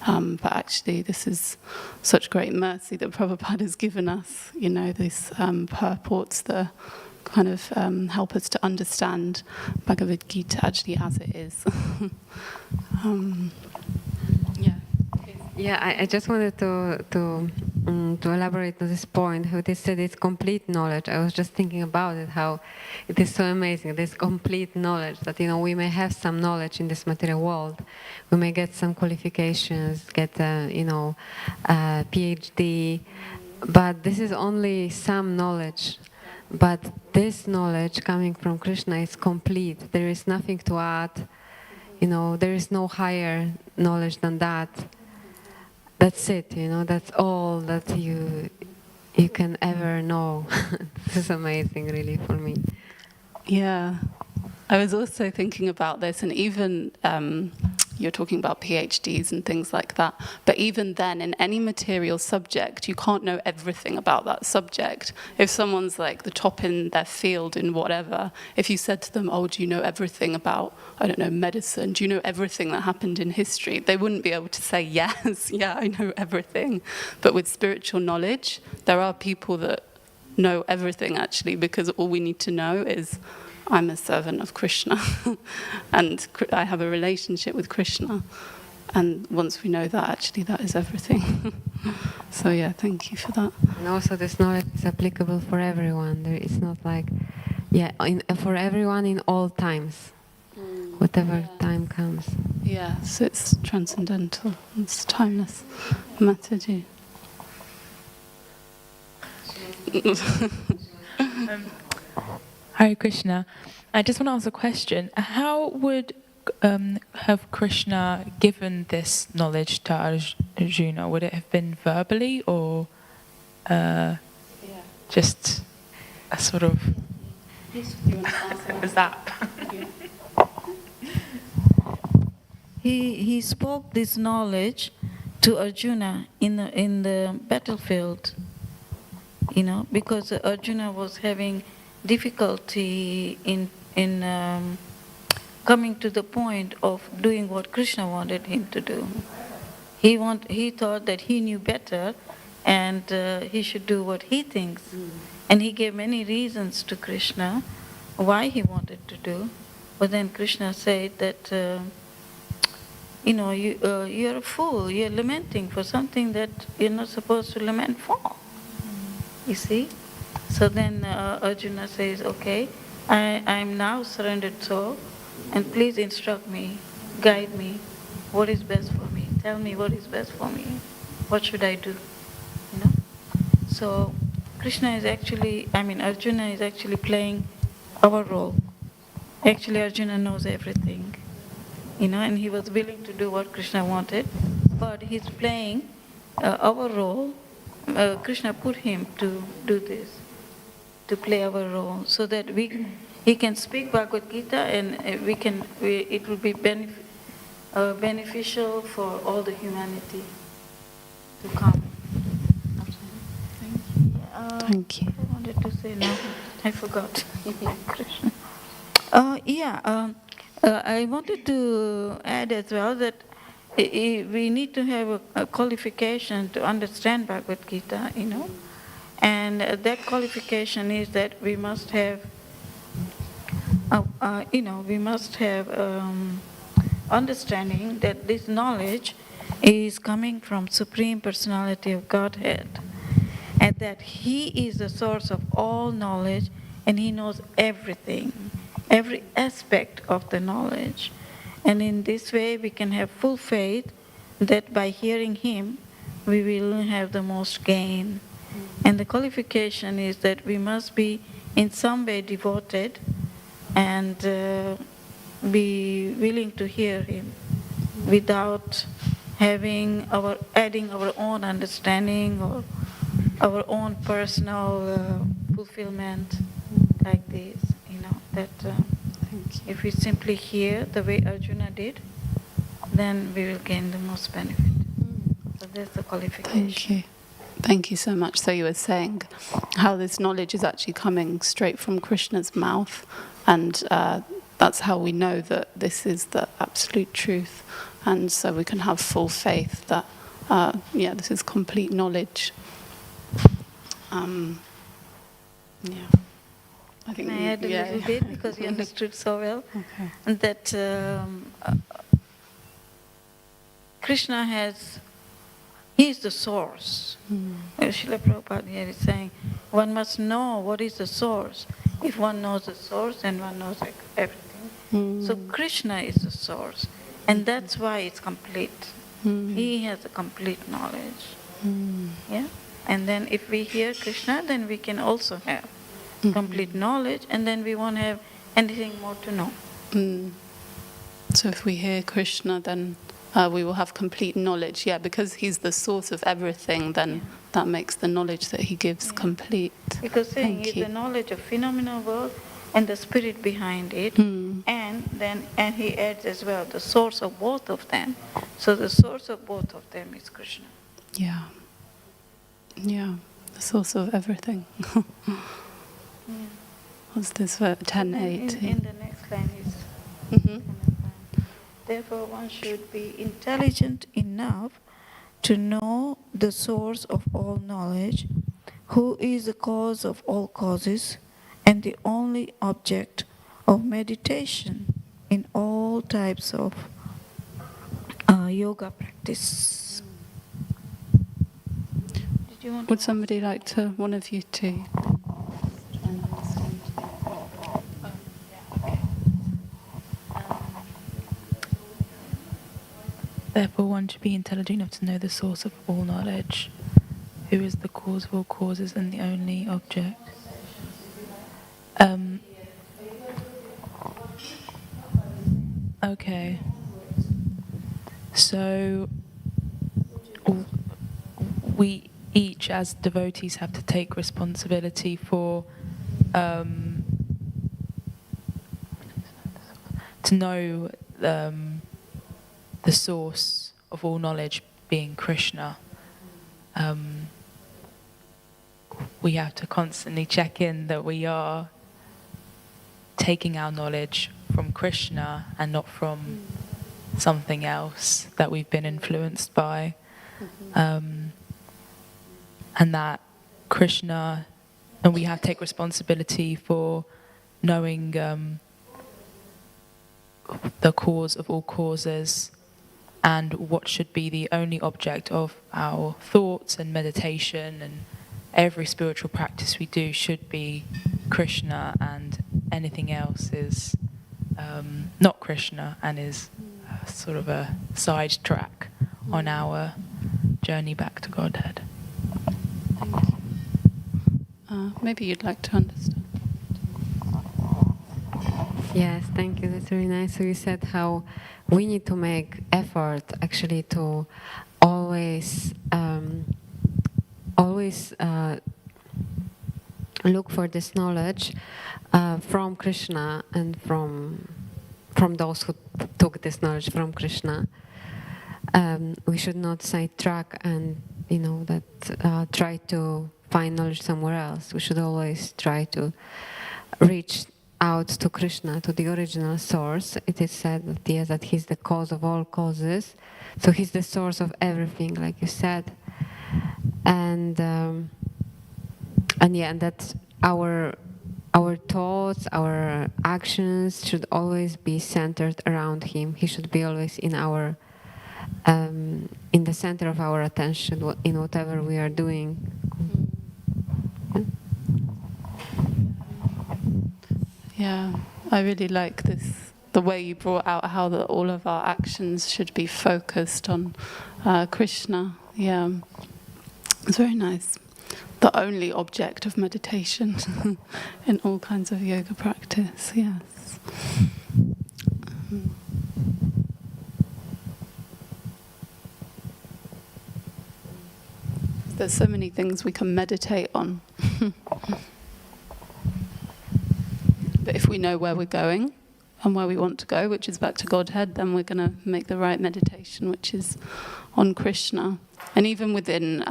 Speaker 6: But actually, this is such great mercy that Prabhupada has given us, these purports that kind of help us to understand Bhagavad Gita actually as it is.
Speaker 8: I just wanted to elaborate on this point. How they said it's complete knowledge. I was just thinking about it, how it is so amazing. This complete knowledge that we may have some knowledge in this material world. We may get some qualifications, get PhD, but this is only some knowledge. But this knowledge coming from Krishna is complete. There is nothing to add. There is no higher knowledge than that. That's it, that's all that you can ever know. This is amazing, really, for me.
Speaker 6: Yeah, I was also thinking about this, and even you're talking about PhDs and things like that, but even then, in any material subject, you can't know everything about that subject. If someone's like the top in their field in whatever, if you said to them, do you know everything about, I don't know, medicine, do you know everything that happened in history? They wouldn't be able to say, yes, yeah, I know everything. But with spiritual knowledge, there are people that know everything, actually, because all we need to know is, I'm a servant of Krishna and I have a relationship with Krishna. And once we know that, actually, that is everything. So, thank you for that.
Speaker 8: And also this knowledge is applicable for everyone. It's not like, for everyone in all times, whatever time comes.
Speaker 6: Yeah, so it's transcendental, it's timeless. Mataji.
Speaker 9: Hare Krishna. I just want to ask a question. How would have Krishna given this knowledge to Arjuna? Would it have been verbally or just a sort of... Is that...
Speaker 7: He spoke this knowledge to Arjuna in the battlefield, because Arjuna was having difficulty in coming to the point of doing what Krishna wanted him to do. He thought that he knew better and he should do what he thinks. And he gave many reasons to Krishna why he wanted to do. But then Krishna said that, you're a fool, you're lamenting for something that you're not supposed to lament for. You see? So then Arjuna says, okay, I'm now surrendered soul, and please instruct me, guide me, what is best for me, tell me what is best for me, what should I do? So Arjuna is actually playing our role. Actually Arjuna knows everything, and he was willing to do what Krishna wanted, but he's playing our role. Krishna put him to do this, to play our role, so that he can speak Bhagavad Gita, and it will be beneficial for all the humanity to come.
Speaker 6: Thank you.
Speaker 7: I wanted to say now, I forgot. Krishna. I wanted to add as well that we need to have a qualification to understand Bhagavad Gita, and that qualification is that we must have, understanding that this knowledge is coming from Supreme Personality of Godhead, and that He is the source of all knowledge, and He knows everything, every aspect of the knowledge. And in this way we can have full faith that by hearing Him we will have the most gain. And the qualification is that we must be in some way devoted and be willing to hear Him without adding our own understanding or our own personal fulfillment like this. If we simply hear the way Arjuna did, then we will gain the most benefit. So that's the qualification.
Speaker 6: Thank you so much. So you were saying how this knowledge is actually coming straight from Krishna's mouth, and that's how we know that this is the absolute truth, and so we can have full faith that this is complete knowledge. I think
Speaker 7: I add a little bit because you understood so well.
Speaker 6: Okay.
Speaker 7: And that Krishna He is the source. Srila Prabhupada here is saying one must know what is the source. If one knows the source, then one knows everything. So Krishna is the source, and that's why it's complete. He has a complete knowledge. Yeah? And then if we hear Krishna, then we can also have complete knowledge, and then we won't have anything more to know.
Speaker 6: So if we hear Krishna, then we will have complete knowledge. Yeah, because He's the source of everything, then that makes the knowledge that He gives complete.
Speaker 7: Because saying is the knowledge of phenomenal world and the spirit behind it, and he adds as well the source of both of them. So the source of both of them is Krishna.
Speaker 6: Yeah, the source of everything. What's this for? 10:8.
Speaker 7: In the next line is, therefore one should be intelligent enough to know the source of all knowledge, who is the cause of all causes, and the only object of meditation in all types of yoga practice.
Speaker 6: Would somebody like to, one of you two?
Speaker 9: Therefore one should be intelligent enough to know the source of all knowledge, who is the cause of all causes and the only object. Okay. So we each, as devotees, have to take responsibility for to know the source of all knowledge being Krishna. We have to constantly check in that we are taking our knowledge from Krishna and not from something else that we've been influenced by. And that Krishna, and we have to take responsibility for knowing the cause of all causes and what should be the only object of our thoughts and meditation, and every spiritual practice we do should be Krishna, and anything else is not Krishna and is sort of a side track on our journey back to Godhead.
Speaker 6: Thank you. Maybe you'd like to understand.
Speaker 8: Yes, thank you. That's really nice. So you said how we need to make effort actually to always look for this knowledge from Krishna and from those who took this knowledge from Krishna. We should not sidetrack and try to find knowledge somewhere else. We should always try to reach out to Krishna, to the original source. It is said that he's the cause of all causes, so he's the source of everything, like you said, and that our thoughts, our actions should always be centered around him. He should be always in the center of our attention in whatever we are doing.
Speaker 6: Yeah, I really like the way you brought out how all of our actions should be focused on Krishna. Yeah, it's very nice. The only object of meditation in all kinds of yoga practice, yes. There's so many things we can meditate on. But if we know where we're going and where we want to go, which is back to Godhead, then we're going to make the right meditation, which is on Krishna. And even within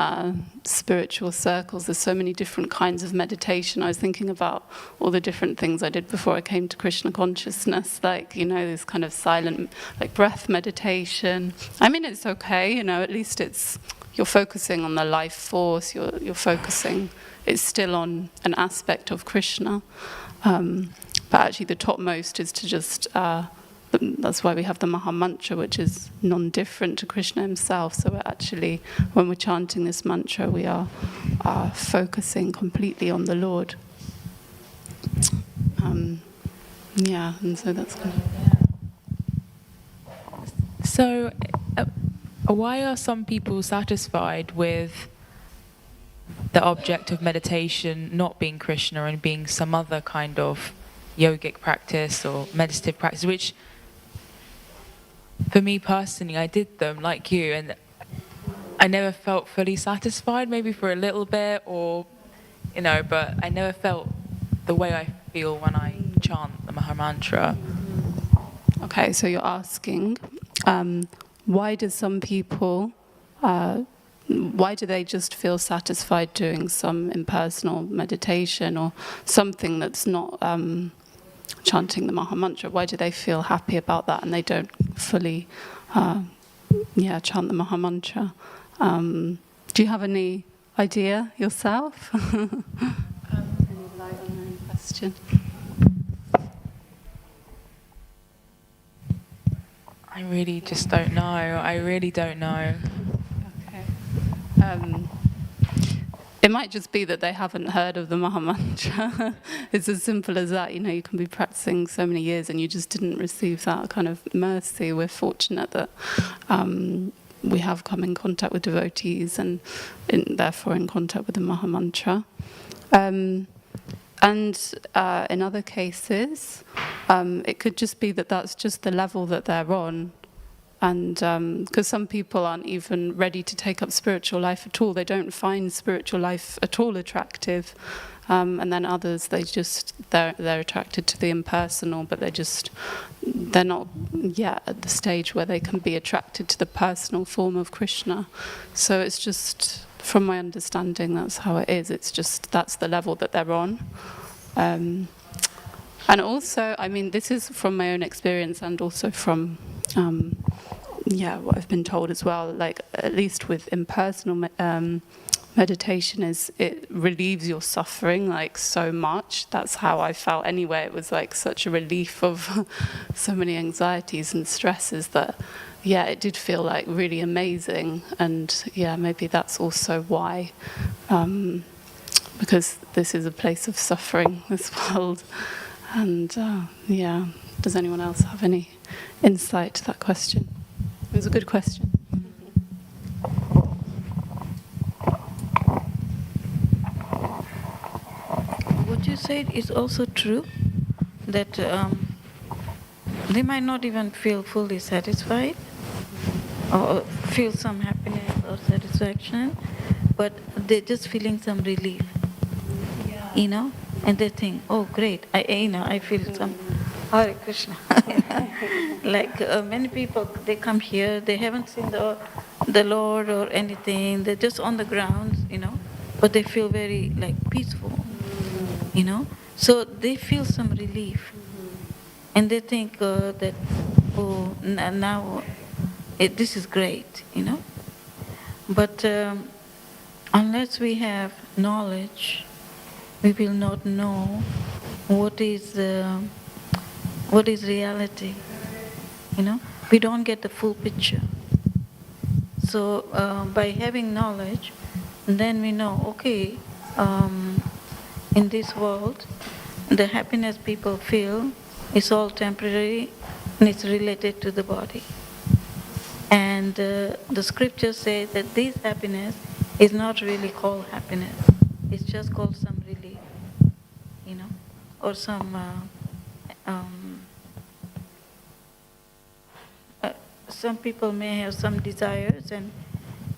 Speaker 6: spiritual circles, there's so many different kinds of meditation. I was thinking about all the different things I did before I came to Krishna consciousness, like, this kind of silent, like breath meditation. I mean, it's okay, at least you're focusing on the life force, you're focusing, it's still on an aspect of Krishna. But actually the topmost is to just, that's why we have the Maha Mantra, which is non-different to Krishna himself. So we're actually, when we're chanting this mantra, we are focusing completely on the Lord. And so that's kind of...
Speaker 9: So, why are some people satisfied with the object of meditation not being Krishna and being some other kind of yogic practice or meditative practice, which for me personally, I did them like you, and I never felt fully satisfied, maybe for a little bit, or, but I never felt the way I feel when I chant the Maha Mantra.
Speaker 6: Okay, so you're asking, why do some people, why do they just feel satisfied doing some impersonal meditation or something that's not chanting the Maha Mantra? Why do they feel happy about that and they don't fully chant the Maha Mantra? Do you have any idea yourself? Any light on your own question?
Speaker 9: I really just don't know. I really don't know.
Speaker 6: Okay. It might just be that they haven't heard of the Maha Mantra. It's as simple as that. You can be practicing so many years and you just didn't receive that kind of mercy. We're fortunate that we have come in contact with devotees and therefore in contact with the Maha Mantra. And in other cases, it could just be that that's just the level that they're on. And because some people aren't even ready to take up spiritual life at all, they don't find spiritual life at all attractive. And then others, they're attracted to the impersonal, but they're not yet at the stage where they can be attracted to the personal form of Krishna. So it's just, from my understanding, that's how it is. It's just, that's the level that they're on. And also, I mean, this is from my own experience and also from what I've been told as well, like at least with impersonal meditation, is it relieves your suffering like so much. That's how I felt anyway. It was like such a relief of so many anxieties and stresses that, it did feel like really amazing. And maybe that's also why, because this is a place of suffering, this world. And does anyone else have any insight to that question? It was a good question.
Speaker 7: What you said is also true, that they might not even feel fully satisfied or feel some happiness or satisfaction, but they're just feeling some relief, and they think, oh great, I feel some Hare Krishna. Like many people, they come here, they haven't seen the Lord or anything, they're just on the grounds, but they feel very peaceful, so they feel some relief. And they think that, oh, now this is great, But unless we have knowledge, we will not know what is reality, We don't get the full picture. So by having knowledge, then we know, okay, in this world, the happiness people feel is all temporary and it's related to the body. And the scriptures say that this happiness is not really called happiness. It's just called some relief, or some people may have some desires, and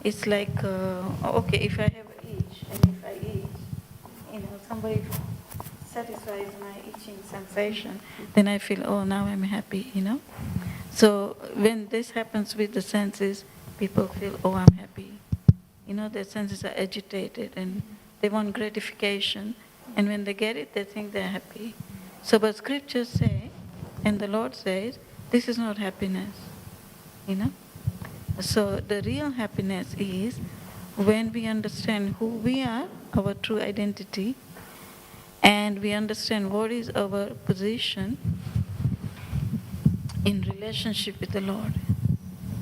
Speaker 7: it's like, okay, if I have itch, and if I eat, somebody satisfies my itching sensation, then I feel, oh, now I'm happy, So when this happens with the senses, people feel, oh, I'm happy. Their senses are agitated and they want gratification. And when they get it, they think they're happy. So, but scriptures say, and the Lord says, this is not happiness, So the real happiness is when we understand who we are, our true identity, and we understand what is our position in relationship with the Lord.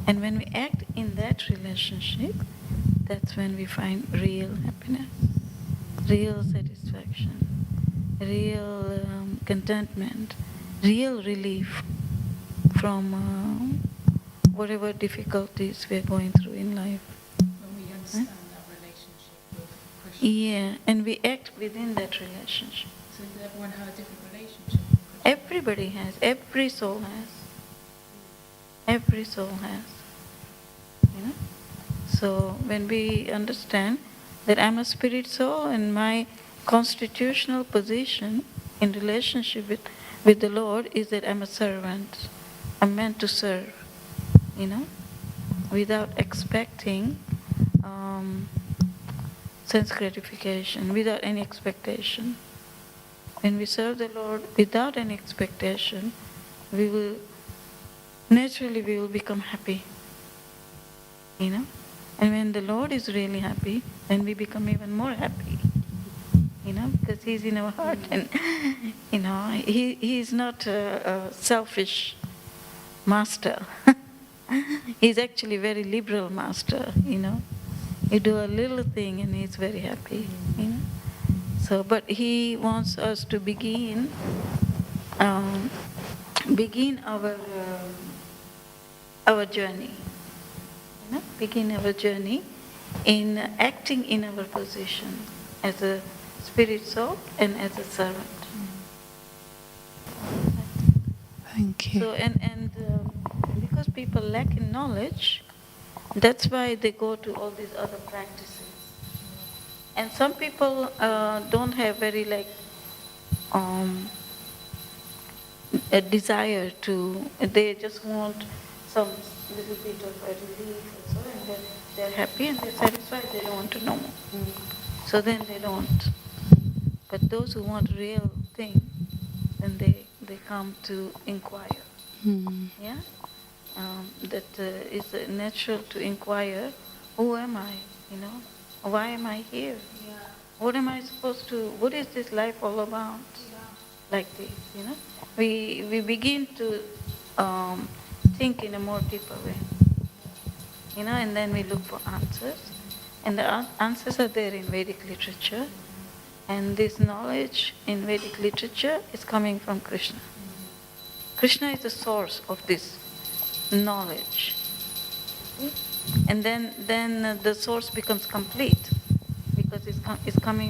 Speaker 7: And when we act in that relationship, that's when we find real happiness, real satisfaction, real contentment, real relief from whatever difficulties we're going through in life.
Speaker 9: When we understand that relationship with Krishna.
Speaker 7: Yeah, and we act within that relationship.
Speaker 9: So does everyone have a different relationship?
Speaker 7: Everybody has, every soul has. Every soul has. So when we understand that I'm a spirit soul and my constitutional position in relationship with the Lord is that I'm a servant. I'm meant to serve, without expecting sense gratification, without any expectation. When we serve the Lord without any expectation, we will become happy, And when the Lord is really happy, then we become even more happy, because He's in our heart, and He is not a selfish master. He's actually a very liberal master, You do a little thing and He's very happy, So, but He wants us to begin our journey, begin our journey in acting in our position as a spirit soul, and as a servant.
Speaker 6: Thank you.
Speaker 7: So, and because people lack in knowledge, that's why they go to all these other practices. And some people don't have very a desire to, they just want some little bit of a relief and so, and then they're happy and they're satisfied, they don't want to know more. So then they don't. But those who want real thing, then they come to inquire. Yeah? That is natural to inquire, who am I, Why am I here? What am I supposed to, what is this life all about? Like this, We begin to think in a more deeper way, and then we look for answers. And the answers are there in Vedic literature. And this knowledge in Vedic literature is coming from Krishna. Krishna is the source of this knowledge. And then the source becomes complete because it's coming